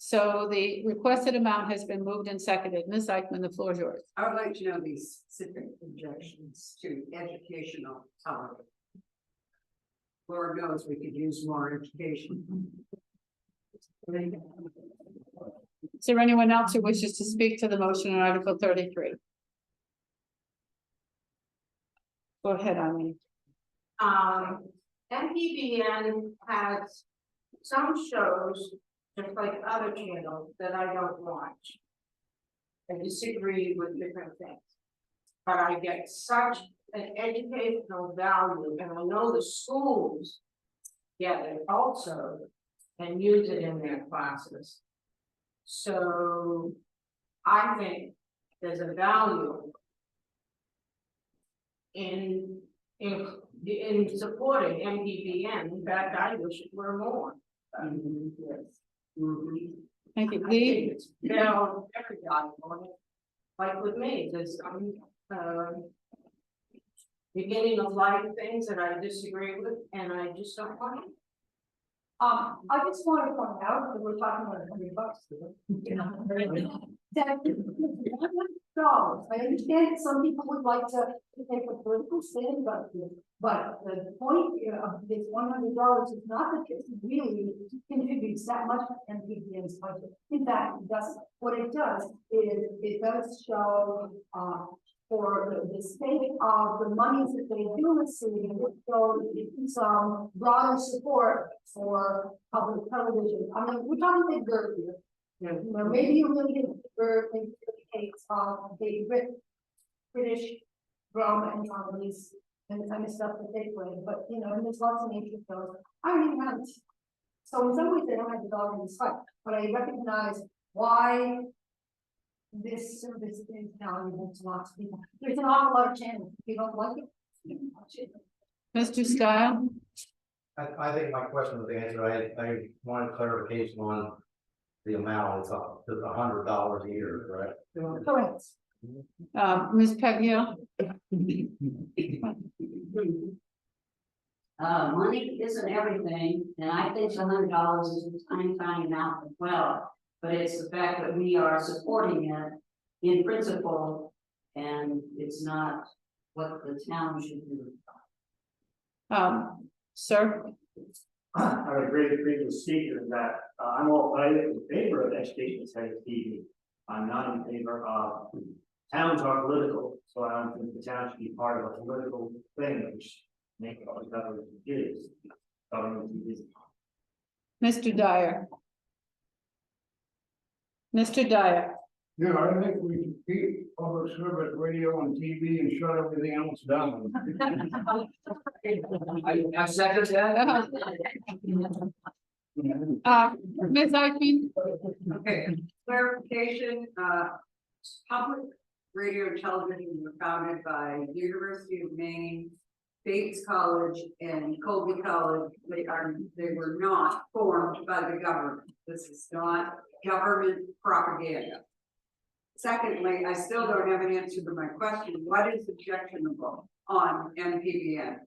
So the requested amount has been moved and seconded. Ms. Eichmann, the floor is yours.
I would like to know these specific objections to educational television. Lord knows we could use more education.
Is there anyone else who wishes to speak to the motion on Article 33? Go ahead, Eileen.
MPBN has some shows, just like other channels, that I don't watch. I disagree with different things. But I get such an educational value, and I know the schools get it also and use it in their classes. So I think there's a value in supporting MPBN. In fact, I wish it were more.
Thank you.
I
Lee?
think it's very valuable. Like with me, there's some beginning of life things that I disagree with, and I just don't want it.
I just want to point out that we're talking about $100. That $100. I understand that some people would like to take a political stand about this, but the point here of this $100 is not that it really contributes that much to MPBN's budget. In fact, it doesn't. What it does is it does show for the state of the monies that they do receive, so some broader support for public television. I mean, we're talking big bird here. You know, maybe you really get bird in the case of the British drama and comedies and the kind of stuff that they play, but you know, and there's lots of nature shows. I don't even have it. So in some ways, they don't have the dog in this fight, but I recognize why this service is valuable to lots of people. There's an awful lot of channels. If you don't like it, you can watch it.
Mr. Stile?
I think my question was answered. I wanted clarification on the amount. It's $100 a year, correct?
Correct.
Ms. Paglia?
Money isn't everything, and I think $100 is a tiny amount as well. But it's the fact that we are supporting it in principle, and it's not what the town should do.
Sir?
I would agree with the previous speaker that I'm all in favor of education as TV. I'm not in favor of towns are political, so I don't think the town should be part of a political thing, which make all the government is. Government is.
Mr. Dyer? Mr. Dyer?
Yeah, I think we should keep public service radio and TV and shut everything else down.
I second that.
Ms. Eichmann?
Okay, clarification, public radio and television were founded by University of Maine, Bates College and Colby College. They were not formed by the government. This is not government propaganda. Secondly, I still don't have an answer to my question. What is objectionable on MPBN?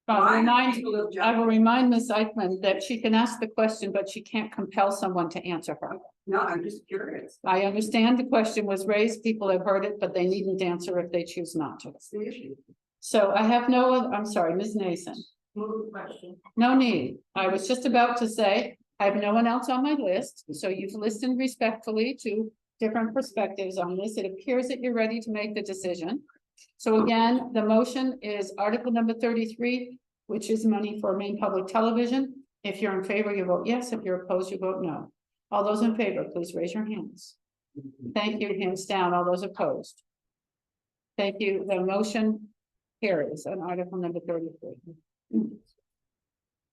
I will remind Ms. Eichmann that she can ask the question, but she can't compel someone to answer her.
No, I'm just curious.
I understand the question was raised, people have heard it, but they needn't answer if they choose not to.
That's the issue.
So I have I'm sorry, Ms. Nason.
Move question.
No need. I was just about to say, I have no one else on my list, so you've listened respectfully to different perspectives on this. It appears that you're ready to make the decision. So again, the motion is article number 33, which is money for Maine Public Television. If you're in favor, you vote yes. If you're opposed, you vote no. All those in favor, please raise your hands. Thank you. Hands down. All those opposed. Thank you. The motion carries on article number 33.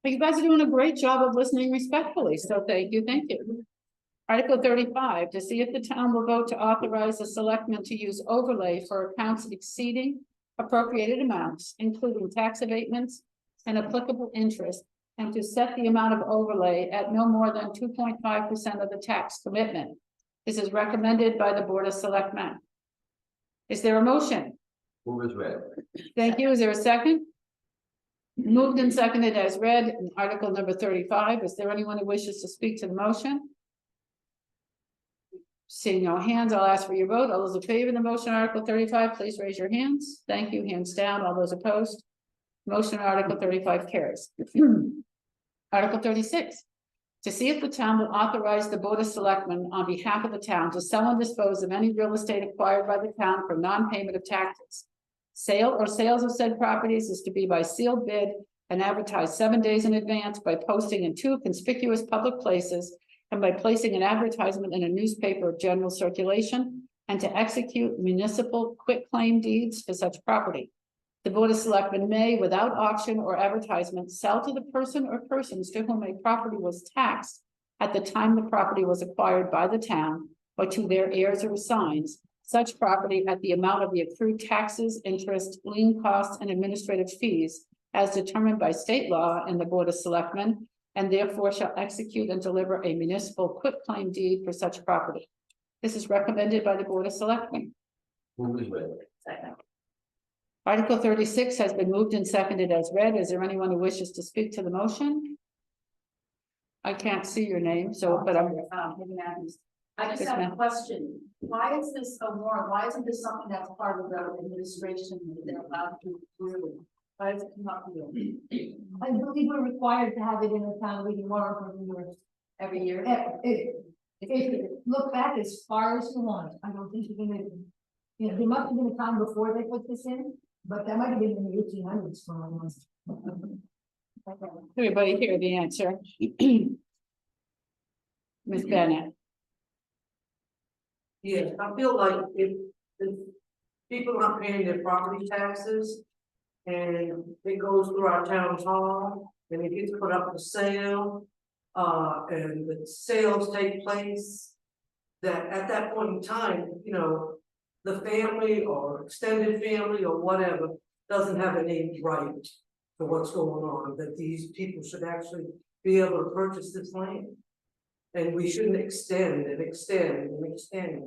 But you guys are doing a great job of listening respectfully. So thank you. Thank you. Article 35, to see if the town will vote to authorize the selectmen to use overlay for accounts exceeding appropriated amounts, including tax abatements and applicable interest, and to set the amount of overlay at no more than 2.5% of the tax commitment. This is recommended by the Board of Selectmen. Is there a motion?
Move is read.
Thank you. Is there a second? Moved and seconded as read in article number 35. Is there anyone who wishes to speak to the motion? Seeing no hands, I'll ask for your vote. All those in favor of the motion Article 35, please raise your hands. Thank you. Hands down. All those opposed. Motion Article 35 carries. Article 36. To see if the town will authorize the Board of Selectmen on behalf of the town to sell and dispose of any real estate acquired by the town for non-payment of taxes. Sale or sales of said properties is to be by sealed bid and advertised 7 days in advance by posting in 2 conspicuous public places and by placing an advertisement in a newspaper of general circulation, and to execute municipal quitclaim deeds for such property. The Board of Selectmen may, without auction or advertisement, sell to the person or persons to whom a property was taxed at the time the property was acquired by the town, or to their heirs or assigns, such property at the amount of the accrued taxes, interest, lien costs, and administrative fees as determined by state law and the Board of Selectmen, and therefore shall execute and deliver a municipal quitclaim deed for such property. This is recommended by the Board of Selectmen.
Move is read.
Second.
Article 36 has been moved and seconded as read. Is there anyone who wishes to speak to the motion? I can't see your name, so, but I'm.
I just
Yes,
have
ma'am.
a question. Why is this a warrant? Why isn't this something that's part of the administration that they're allowed to do? Why does it come up here?
I believe we're required to have it in the town meeting warrant
Every year?
If you look back as far as you want, I don't think you're gonna, you know, there must have been a time before they put this in, but that might have been in the 1800s for almost.
Everybody hear the answer? Ms. Bennett.
Yes, I feel like if people aren't paying their property taxes. And it goes through our town hall and it gets put up for sale. And the sales take place. That at that point in time, you know, the family or extended family or whatever doesn't have any right to what's going on, that these people should actually be able to purchase this land. And we shouldn't extend and extend and extend.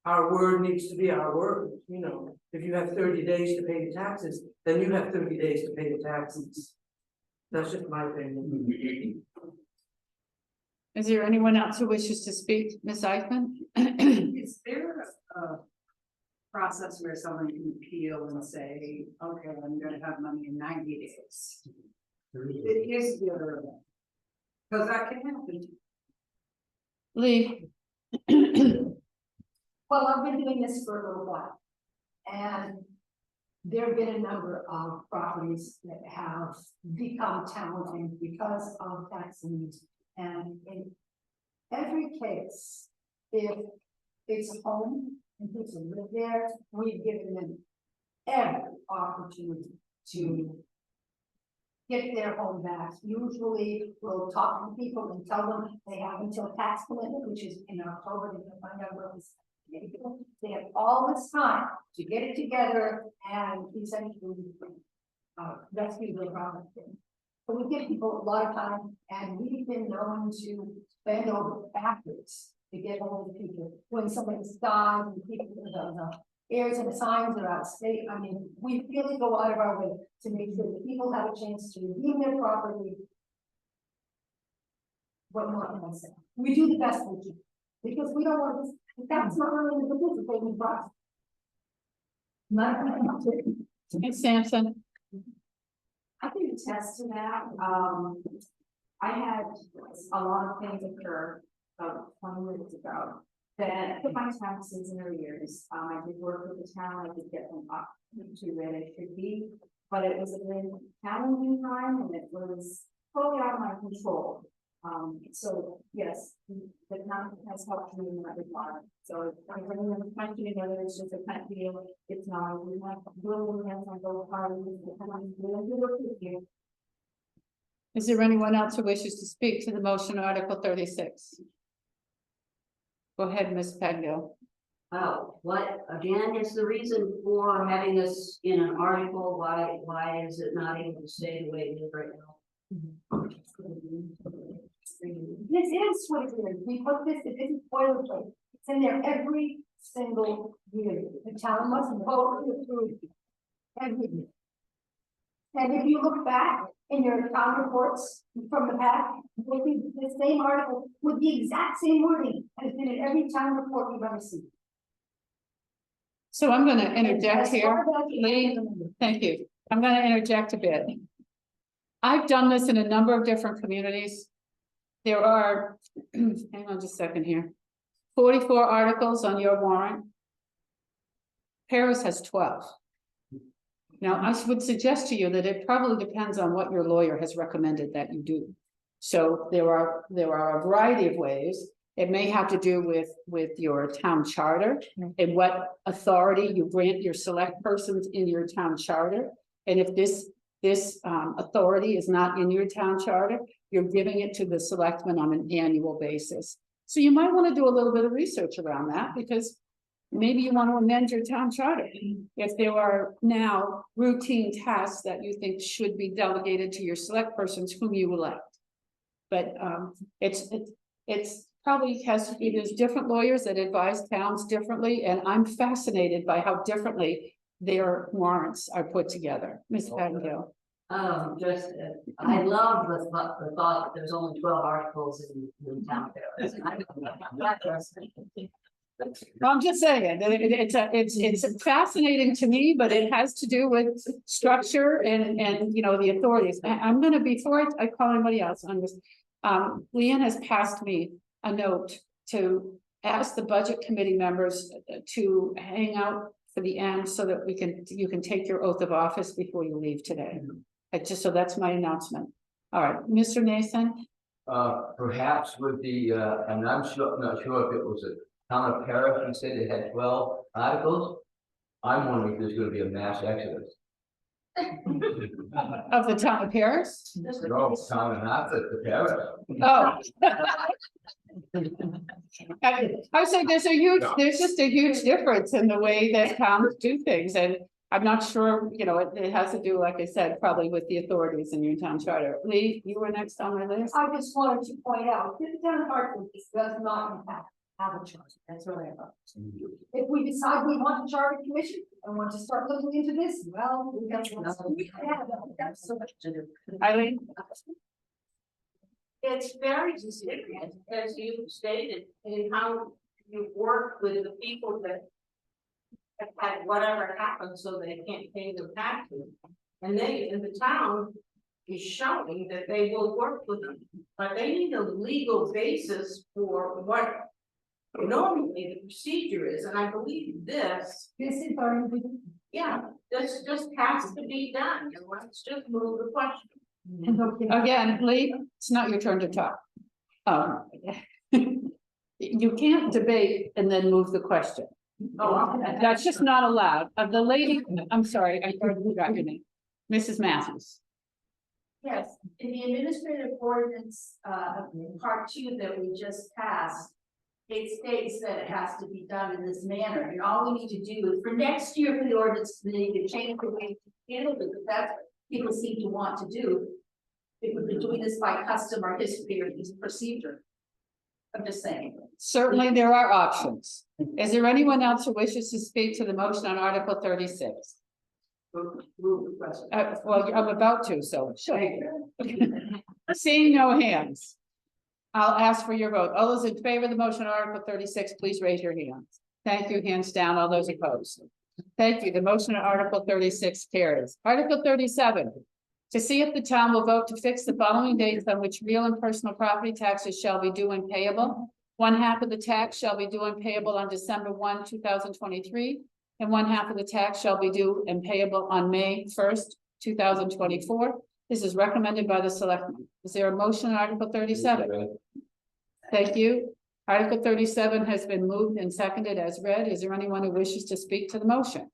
Our word needs to be our word, you know, if you have 30 days to pay the taxes, then you have 30 days to pay the taxes. That's just my opinion.
Is there anyone else who wishes to speak? Ms. Eichmann?
Is there a process where someone can appeal and say, okay, I'm gonna have money in 90 days? It is the other way. Because that can happen.
Lee?
Well, I've been doing this for a little while. And there have been a number of properties that have become town-owned because of tax liens. And in every case, if it's a home and people live there, we've given them every opportunity to get their home back. Usually we'll talk to people and tell them they have until tax limit, which is in October, they can find out what is. They have all this time to get it together and essentially rescue their property. So we give people a lot of time, and we've been known to bend over backwards to get hold of people. When somebody's died, and people, the heirs and assigns are out of state, I mean, we really go out of our way to make sure that people have a chance to redeem their property. What more can I say? We do the best we can, because we don't want this. That's not really the participating process.
Ms. Sampson?
I can attest to that. I had a lot of things occur about 20 years ago that put my taxes in arrears. I did work with the town, I did get them up to where they should be, but it was a very challenging time and it was totally out of my control. So yes, the town has helped me in that regard. So I'm bringing the country together, it's just a kind of deal. It's not, we have really have to go hard.
Is there anyone else who wishes to speak to the motion Article 36? Go ahead, Ms. Pengill.
What again is the reason for having this in an article? Why is it not able to stay the way it is right now?
This is what it is. We put this, it isn't boilerplate. It's in there every single year. The town must vote to approve it every year. And if you look back in your town reports from the past, you'll see the same article with the exact same wording as been in every town report you've ever seen.
So I'm gonna interject
As
here.
far back as-
Lee, thank you. I'm gonna interject a bit. I've done this in a number of different communities. There are, hang on just a second here. 44 articles on your warrant. Paris has 12. Now, I would suggest to you that it probably depends on what your lawyer has recommended that you do. So there are a variety of ways. It may have to do with your town charter and what authority you grant your select persons in your town charter. And if this authority is not in your town charter, you're giving it to the selectmen on an annual basis. So you might want to do a little bit of research around that, because maybe you want to amend your town charter. If there are now routine tasks that you think should be delegated to your select persons whom you elect. But it's probably has to be, there's different lawyers that advise towns differently, and I'm fascinated by how differently their warrants are put together. Ms. Pattengill.
I love the thought that there's only 12 articles in town.
I'm just saying, it's fascinating to me, but it has to do with structure and you know, the authorities. I'm gonna, before I call anybody else on this, Leanne has passed me a note to ask the budget committee members to hang out for the end so that you can take your oath of office before you leave today. Just so that's my announcement. All right, Mr. Nathan.
Perhaps with the, I'm not sure if it was a town of Paris, you said it had 12 articles. I'm wondering if there's gonna be a mass exodus.
Of the town of Paris?
No, town and half the Paris.
Oh. I was saying there's just a huge difference in the way that towns do things, and I'm not sure, you know, it has to do, like I said, probably with the authorities in your town charter. Lee, you were next on my list.
I just wanted to point out, the town of Hartford does not in fact have a charter, that's what I thought. If we decide we want a charter commission and want to start looking into this, well, we have so much to do.
Eileen?
It's very significant, as you stated, in how you work with the people that have had whatever happened, so they can't pay their taxes. And they, in the town, is showing that they will work with them, but they need a legal basis for what normally the procedure is, and I believe this.
This is our.
Yeah, this just has to be done, and let's just move the question.
Again, Lee, it's not your turn to talk. You can't debate and then move the question.
Oh,
That's just not allowed. The lady, I'm sorry, I forgot your name. Mrs. Matthews.
Yes, in the administrative ordinance, part 2 that we just passed, it states that it has to be done in this manner, and all we need to do is for next year for the ordinance committee to change the way to handle it, because that's what people seem to want to do. If we've been doing this by custom or history or this procedure. I'm just saying.
Certainly, there are options. Is there anyone else who wishes to speak to the motion on Article 36? Well, I'm about to, so. Seeing no hands. I'll ask for your vote. All those in favor of the motion on Article 36, please raise your hands. Thank you. Hands down. All those opposed. Thank you. The motion on Article 36 carries. Article 37. To see if the town will vote to fix the following dates on which real and personal property taxes shall be due and payable. 1/2 of the tax shall be due and payable on December 1, 2023, and 1/2 of the tax shall be due and payable on May 1st, 2024. This is recommended by the selectmen. Is there a motion on Article 37? Thank you. Article 37 has been moved and seconded as read. Is there anyone who wishes to speak to the motion?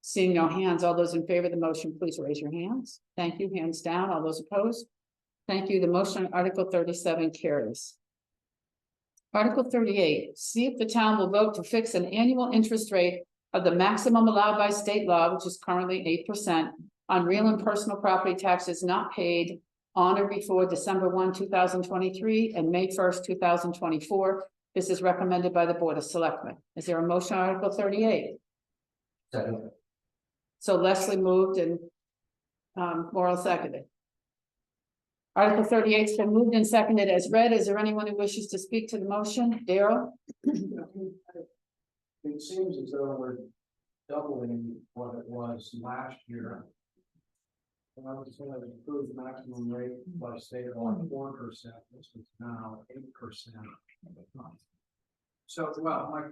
Seeing no hands, all those in favor of the motion, please raise your hands. Thank you. Hands down. All those opposed? Thank you. The motion on Article 37 carries. Article 38, see if the town will vote to fix an annual interest rate of the maximum allowed by state law, which is currently 8%, on real and personal property taxes not paid on or before December 1, 2023 and May 1st, 2024. This is recommended by the Board of Selectmen. Is there a motion on Article 38?
Second.
So Leslie moved and Morrell seconded. Article 38's been moved and seconded as read. Is there anyone who wishes to speak to the motion? Daryl?
It seems as though we're doubling what it was last year. And I was going to improve maximum rate by state law 4%, this is now 8%. So, well, my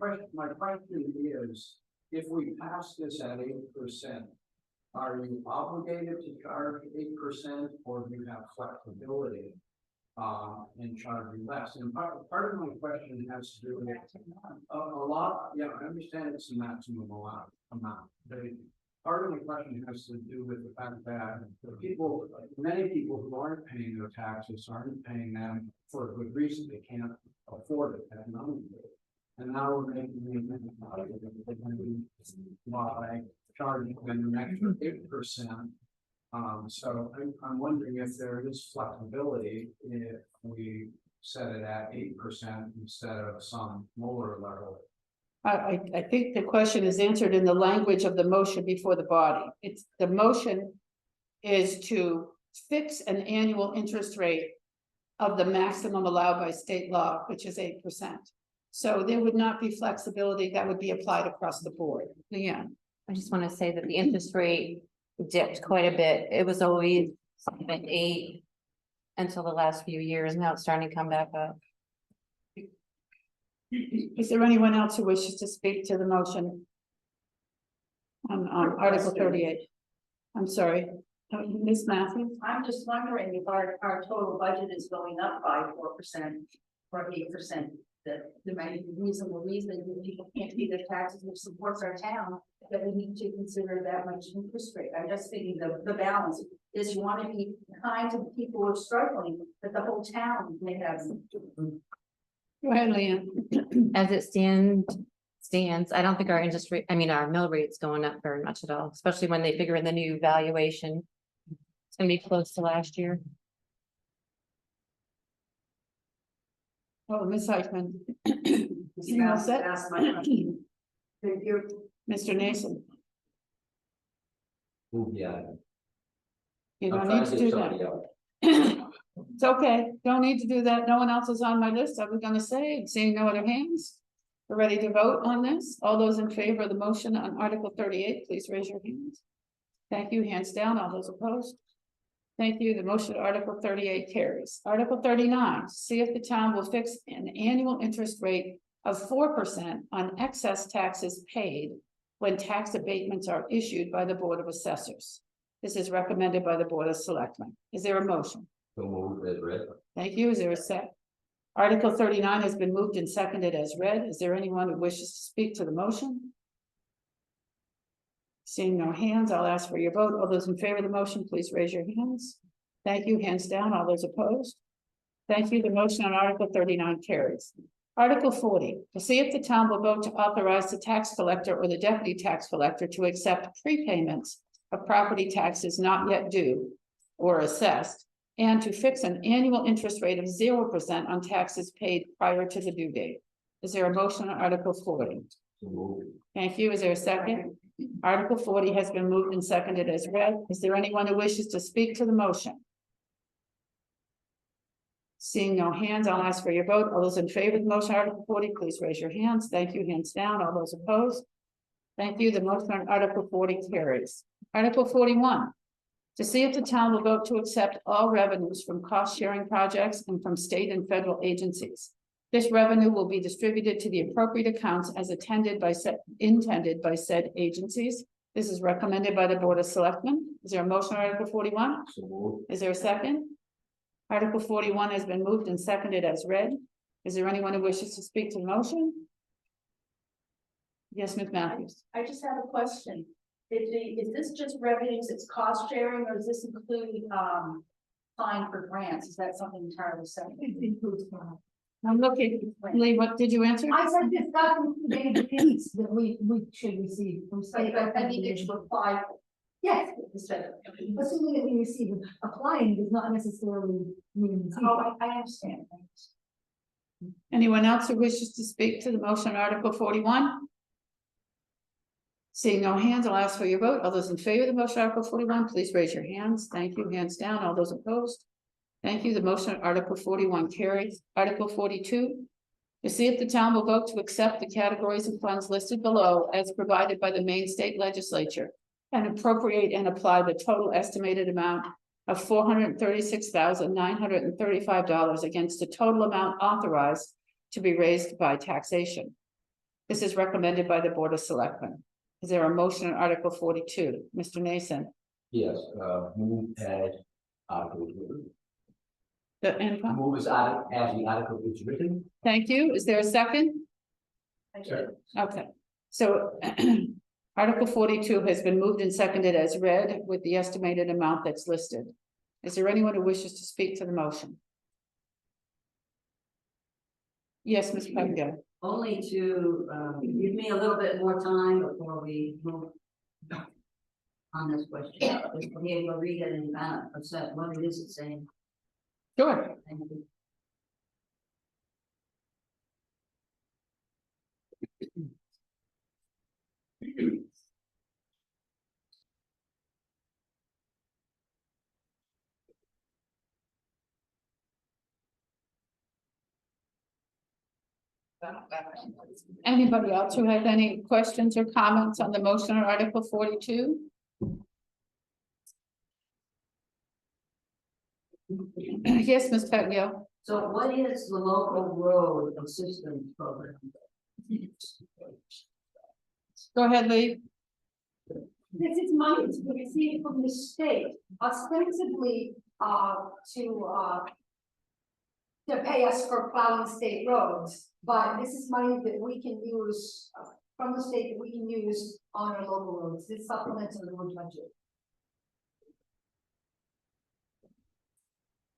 question is, if we pass this at 8%, are you obligated to charge 8% or do you have flexibility in charging less? And part of my question has to do with a lot, yeah, I understand it's a maximum amount. But part of my question has to do with the fact that many people who aren't paying their taxes aren't paying them for a good reason. They can't afford it economically. And now we're making by charging them an extra 8%. So I'm wondering if there is flexibility if we set it at 8% instead of some lower level.
I think the question is answered in the language of the motion before the body. The motion is to fix an annual interest rate of the maximum allowed by state law, which is 8%. So there would not be flexibility that would be applied across the board. Leanne?
I just want to say that the interest rate dipped quite a bit. It was always 8 until the last few years. Now it's starting to come back up.
Is there anyone else who wishes to speak to the motion? On Article 38. I'm sorry, Ms. Matthews?
I'm just wondering if our total budget is going up by 4% or 8%. There might be a reasonable reason that people can't pay their taxes, which supports our town, that we need to consider that much interest rate. I'm just thinking the balance is you want to be kind to the people who are struggling, but the whole town may have.
Go ahead, Leanne.
As it stands, I don't think our interest rate, our mill rate's going up very much at all, especially when they figure in the new valuation. It's gonna be close to last year.
Oh, Ms. Heitman.
That's my question. Thank you.
Mr. Nason,
Yeah.
you
I'm
don't
trying
need to do
somebody
that.
else.
It's okay, don't need to do that. No one else is on my list. I was gonna say, seeing no other hands. We're ready to vote on this. All those in favor of the motion on Article 38, please raise your hands. Thank you. Hands down. All those opposed? Thank you. The motion to Article 38 carries. Article 39, see if the town will fix an annual interest rate of 4% on excess taxes paid when tax abatements are issued by the Board of Assessors. This is recommended by the Board of Selectmen. Is there a motion?
So moved as read.
Thank you. Is there a second? Article 39 has been moved and seconded as read. Is there anyone who wishes to speak to the motion? Seeing no hands, I'll ask for your vote. All those in favor of the motion, please raise your hands. Thank you. Hands down. All those opposed? Thank you. The motion on Article 39 carries. Article 40, to see if the town will vote to authorize the tax collector or the deputy tax collector to accept prepayments of property taxes not yet due or assessed, and to fix an annual interest rate of 0% on taxes paid prior to the due date. Is there a motion on Article 40?
So moved.
Thank you. Is there a second? Article 40 has been moved and seconded as read. Is there anyone who wishes to speak to the motion? Seeing no hands, I'll ask for your vote. All those in favor of the motion, Article 40, please raise your hands. Thank you. Hands down. All those opposed? Thank you. The motion on Article 40 carries. Article 41, to see if the town will vote to accept all revenues from cost-sharing projects and from state and federal agencies. This revenue will be distributed to the appropriate accounts as intended by said agencies. This is recommended by the Board of Selectmen. Is there a motion on Article 41?
So moved.
Is there a second? Article 41 has been moved and seconded as read. Is there anyone who wishes to speak to the motion? Yes, Ms. Matthews.
I just have a question. Is this just revenues, it's cost sharing, or does this include, fine for grants? Is that something entirely separate? It includes grants.
I'm looking, Lee, what did you answer?
I said this doesn't include any fees that we should receive from state. I need it to apply. Yes, assuming that we receive it, applying does not necessarily mean. Oh, I understand.
Anyone else who wishes to speak to the motion on Article 41? Seeing no hands, I'll ask for your vote. All those in favor of the motion, Article 41, please raise your hands. Thank you. Hands down. All those opposed? Thank you. The motion on Article 41 carries. Article 42. To see if the town will vote to accept the categories of funds listed below as provided by the Maine State Legislature and appropriate and apply the total estimated amount of $436,935 against the total amount authorized to be raised by taxation. This is recommended by the Board of Selectmen. Is there a motion on Article 42? Mr. Nason?
Yes, move as article. Move as the article is written.
Thank you. Is there a second?
Sure.
Okay, so Article 42 has been moved and seconded as read with the estimated amount that's listed. Is there anyone who wishes to speak to the motion? Yes, Ms. Pemberton.
Only to, give me a little bit more time before we move on this question. Just to be able to read it and kind of assess what it is it's saying.
Sure.
Thank you.
Anybody else who has any questions or comments on the motion on Article 42? Yes, Ms. Pettigill.
So what is the local road assistance program?
Go ahead, Lee.
This is money to be received from the state ostensibly to pay us for plowing state roads, but this is money that we can use from the state that we can use on our local roads. This supplements the road budget.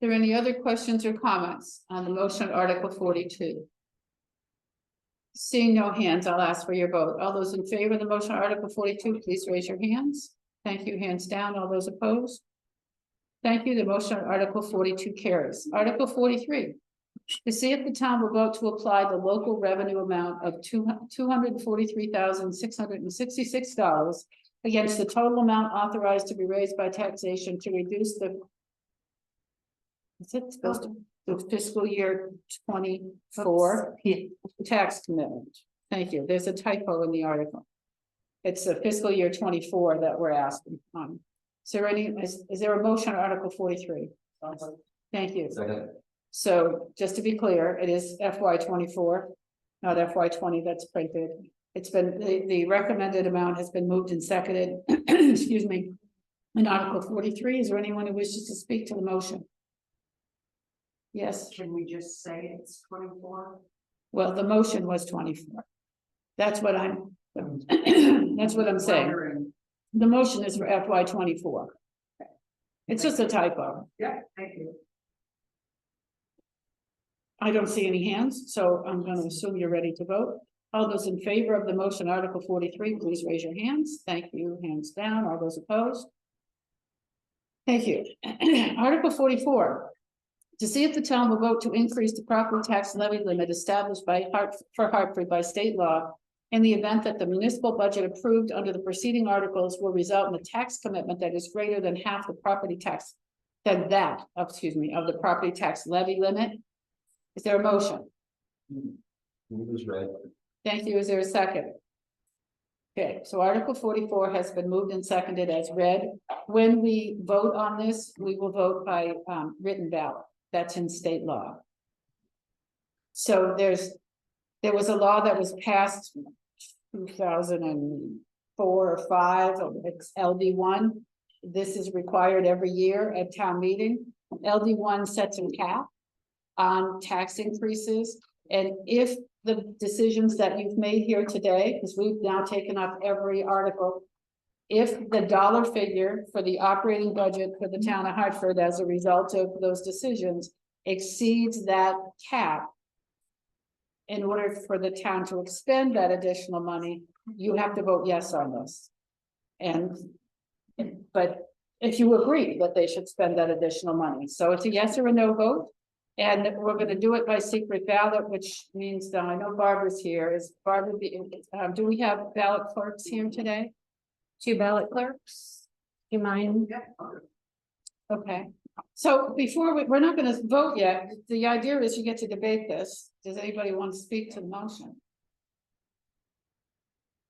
Are there any other questions or comments on the motion on Article 42? Seeing no hands, I'll ask for your vote. All those in favor of the motion on Article 42, please raise your hands. Thank you. Hands down. All those opposed? Thank you. The motion on Article 42 carries. Article 43. To see if the town will vote to apply the local revenue amount of $243,666 against the total amount authorized to be raised by taxation to reduce the is it supposed to the fiscal year 24 tax commitment? Thank you. There's a typo in the article. It's a fiscal year 24 that we're asking on. Is there a motion on Article 43? Thank you.
Second.
So just to be clear, it is FY 24, not FY 20 that's printed. It's been, the recommended amount has been moved and seconded, excuse me. In Article 43, is there anyone who wishes to speak to the motion? Yes.
Can we just say it's 24?
Well, the motion was 24. That's what I'm, that's what I'm saying. The motion is for FY 24. It's just a typo.
Yeah, thank you.
I don't see any hands, so I'm going to assume you're ready to vote. All those in favor of the motion, Article 43, please raise your hands. Thank you. Hands down. All those opposed? Thank you. Article 44. To see if the town will vote to increase the property tax levy limit established by Hartford by state law in the event that the municipal budget approved under the preceding articles will result in a tax commitment that is greater than half the property tax of the property tax levy limit. Is there a motion?
Move as read.
Thank you. Is there a second? Okay, so Article 44 has been moved and seconded as read. When we vote on this, we will vote by written ballot. That's in state law. So there was a law that was passed 2004 or 5, it's LD1. This is required every year at town meeting. LD1 sets a cap on tax increases. And if the decisions that you've made here today, because we've now taken up every article, if the dollar figure for the operating budget for the town of Hartford as a result of those decisions exceeds that cap, in order for the town to expend that additional money, you have to vote yes on this. But if you agree that they should spend that additional money, so it's a yes or a no vote. And we're going to do it by secret ballot, which means that I know Barbara's here. Is Barbara, do we have ballot clerks here today?
2 ballot clerks. Do you mind?
Okay, so before we're not gonna vote yet, the idea is you get to debate this. Does anybody want to speak to the motion?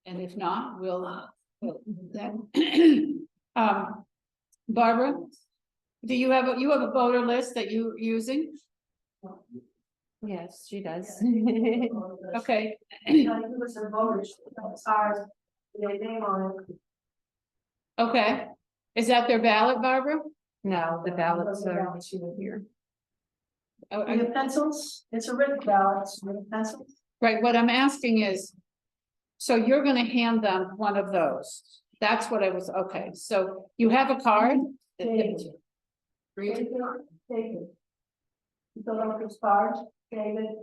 And if not, we'll then. Barbara? Do you have a voter list that you're using?
Yes, she does.
Okay. Okay, is that their ballot, Barbara?
No, the ballots are here.
Oh,
And the pencils, it's a written ballot, it's written pencils.
right, what I'm asking is. So you're gonna hand them one of those. That's what I was, okay, so you have a card?
David. David. You fill out this card, David.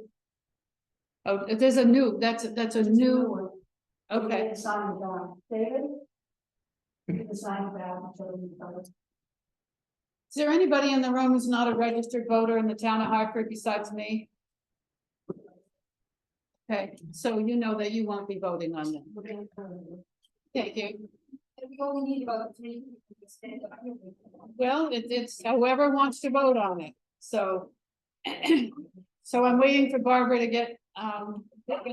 Oh, there's a new, that's a new,
You
okay,
can sign the ballot. David. You can sign the ballot. Until you vote.
is there anybody in the room who's not a registered voter in the town of Hartford besides me? Okay, so you know that you won't be voting on them. Thank you.
We only need about 3.
Well, it's whoever wants to vote on it, so. So I'm waiting for Barbara to get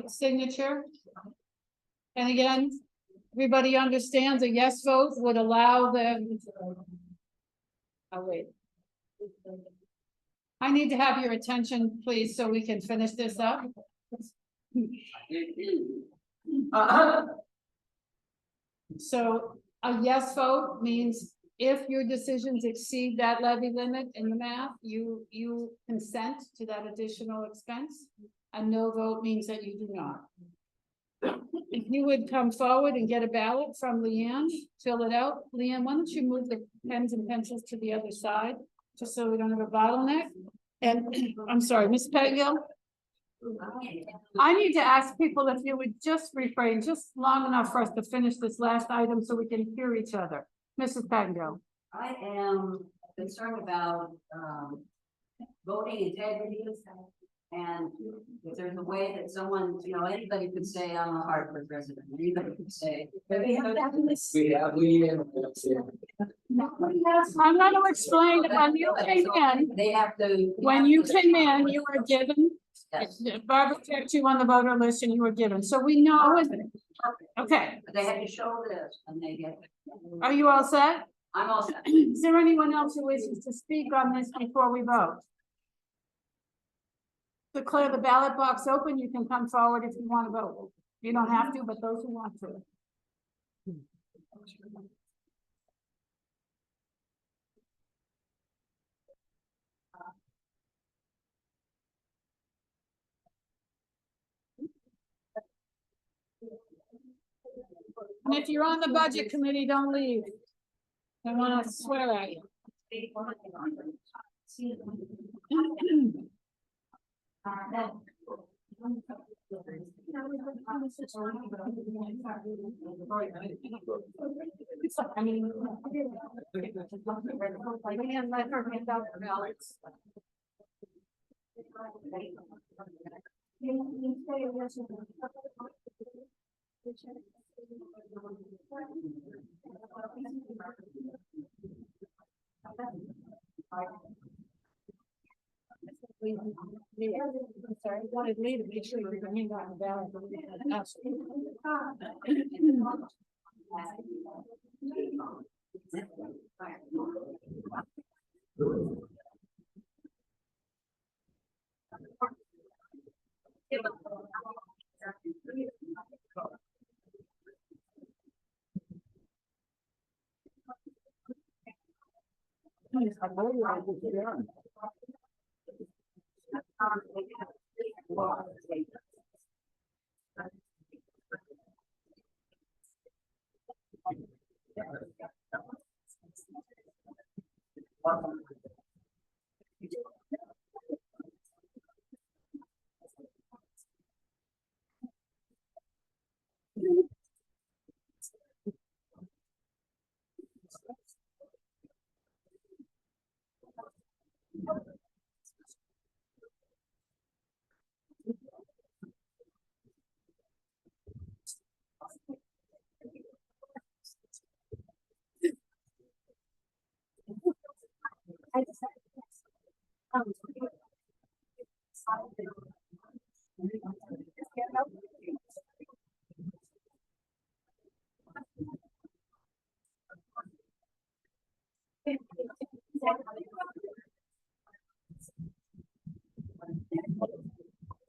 signature. And again, everybody understands a yes vote would allow them. Oh, wait. I need to have your attention, please, so we can finish this up. So a yes vote means if your decisions exceed that levy limit in the math, you consent to that additional expense. A no vote means that you do not. If you would come forward and get a ballot from Leanne, fill it out. Leanne, why don't you move the pens and pencils to the other side, just so we don't have a bottleneck? And I'm sorry, Ms. Pettigill? I need to ask people if you would just refrain just long enough for us to finish this last item so we can hear each other. Mrs. Pettigill.
I am concerned about, voting integrity. And if there's a way that someone, anybody could say, I'm a Hartford resident, anybody could say.
We have
I'm going to explain that when you came in.
They have to.
When you came in, you were given, Barbara checked you on the voter list and you were given, so we know. Okay.
But they have to show this and they get.
Are you all set?
I'm all set.
Is there anyone else who wishes to speak on this before we vote? Declare the ballot box open, you can come forward if you want to vote. You don't have to, but those who want to. And if you're on the budget committee, don't leave. I want to swear at you. I mean, let her hand out the ballots. I'm sorry, I wanted Lee to make sure you can hand out the ballot.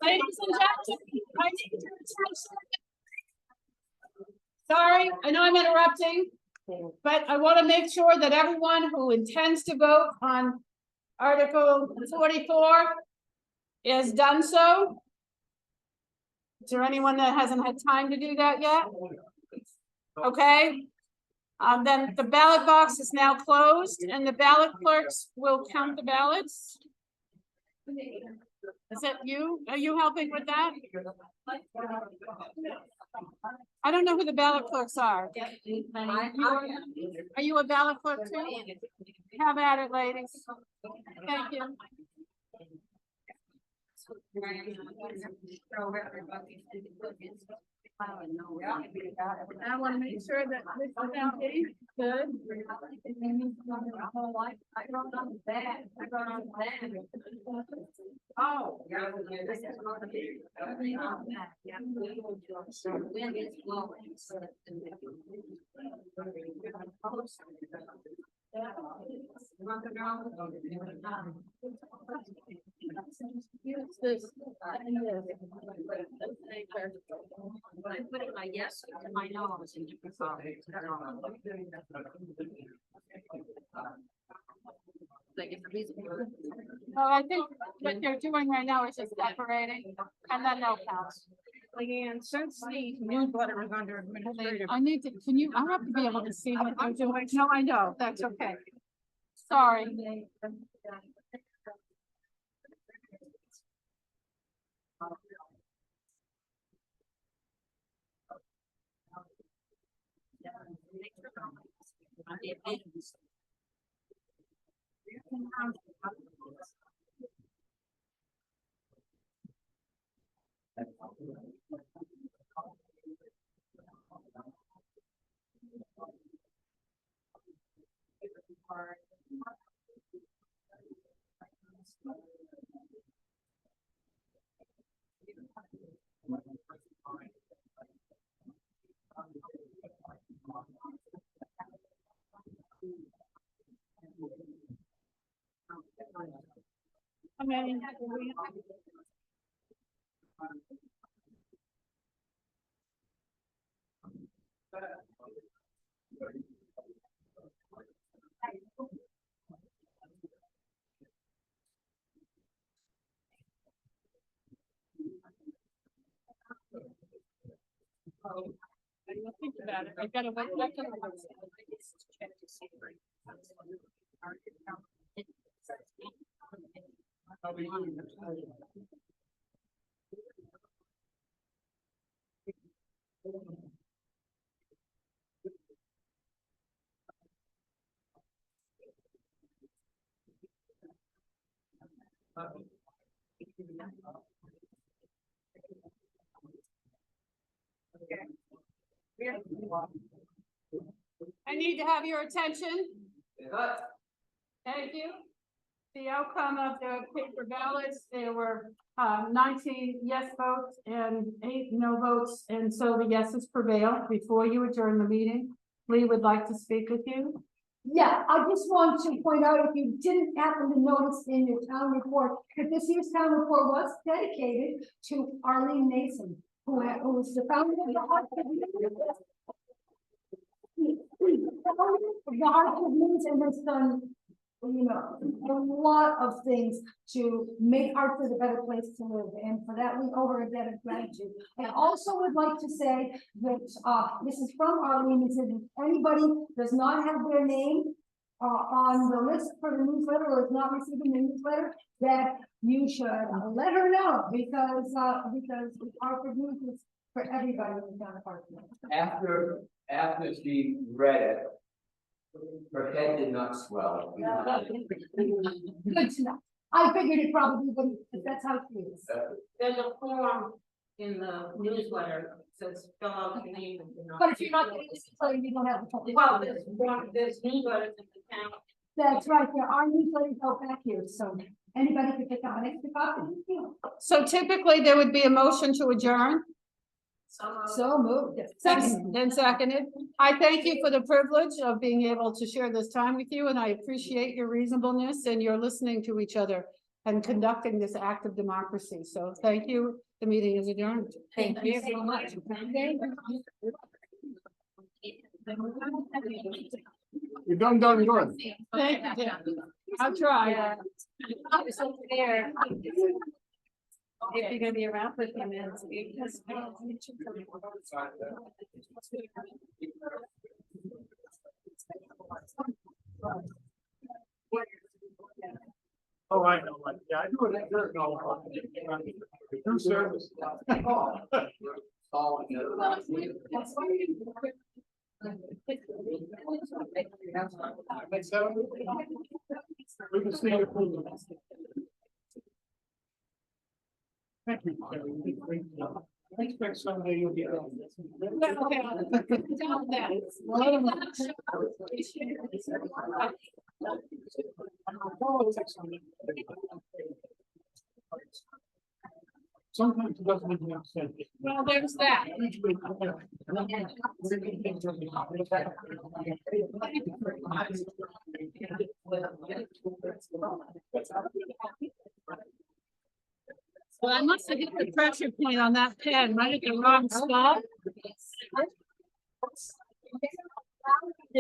Ladies and gentlemen, I need your attention. Sorry, I know I'm interrupting, but I want to make sure that everyone who intends to vote on Article 44 is done so. Is there anyone that hasn't had time to do that yet? Okay. Then the ballot box is now closed and the ballot clerks will count the ballots. Is that you? Are you helping with that? I don't know who the ballot clerks are. Are you a ballot clerk too? Have at it, ladies. Thank you. I want to make sure that this is empty. Good. Oh. Use this.
I put it my yes, my no, was in different colors.
Oh, I think what they're doing right now is just separating and then they'll count.
Leanne, since the newsletter is under administrative.
I need to, can you, I have to be able to see what they're doing. No, I know, that's okay. Sorry. I mean, I didn't think about it. I gotta wait. I need to have your attention. Thank you. The outcome of the paper ballots, there were 19 yes votes and 8 no votes, and so the yeses prevail. Before you adjourn the meeting, Lee would like to speak with you.
Yeah, I just want to point out, if you didn't happen to notice in your town report, that this year's town report was dedicated to Arlene Mason, who was the founder of the Hartford News, and has done, you know, a lot of things to make Hartford a better place to live, and for that we owe her a debt of gratitude. I also would like to say that this is from Arlene. It says if anybody does not have their name on the list for the newsletter or is not receiving the newsletter, that you should let her know, because Hartford News is for everybody in the town of Hartford.
After she read it, her head did not swell.
Good to know. I figured it probably wouldn't, but that's how it is.
There's a form in the newsletter that says fill out your name.
But if you're not getting this, you don't have the.
Well, there's newsletters in the town.
That's right, there are newsletters out back here, so Anybody could pick up an extra copy.
So typically there would be a motion to adjourn.
So moved.
Then seconded. I thank you for the privilege of being able to share this time with you, and I appreciate your reasonableness and your listening to each other and conducting this act of democracy. So thank you. The meeting is adjourned.
Thank you
so much.
You're done, good.
Thank you, Dan. I'll try.
There. If you're gonna be around for a few minutes.
Oh, I know, yeah, I do it, no. Service. We can see it. Thank you. I expect someday you'll be on this. Sometimes it doesn't even make sense.
Well, there's that. Well, I must have hit the pressure point on that pen, right at the wrong spot.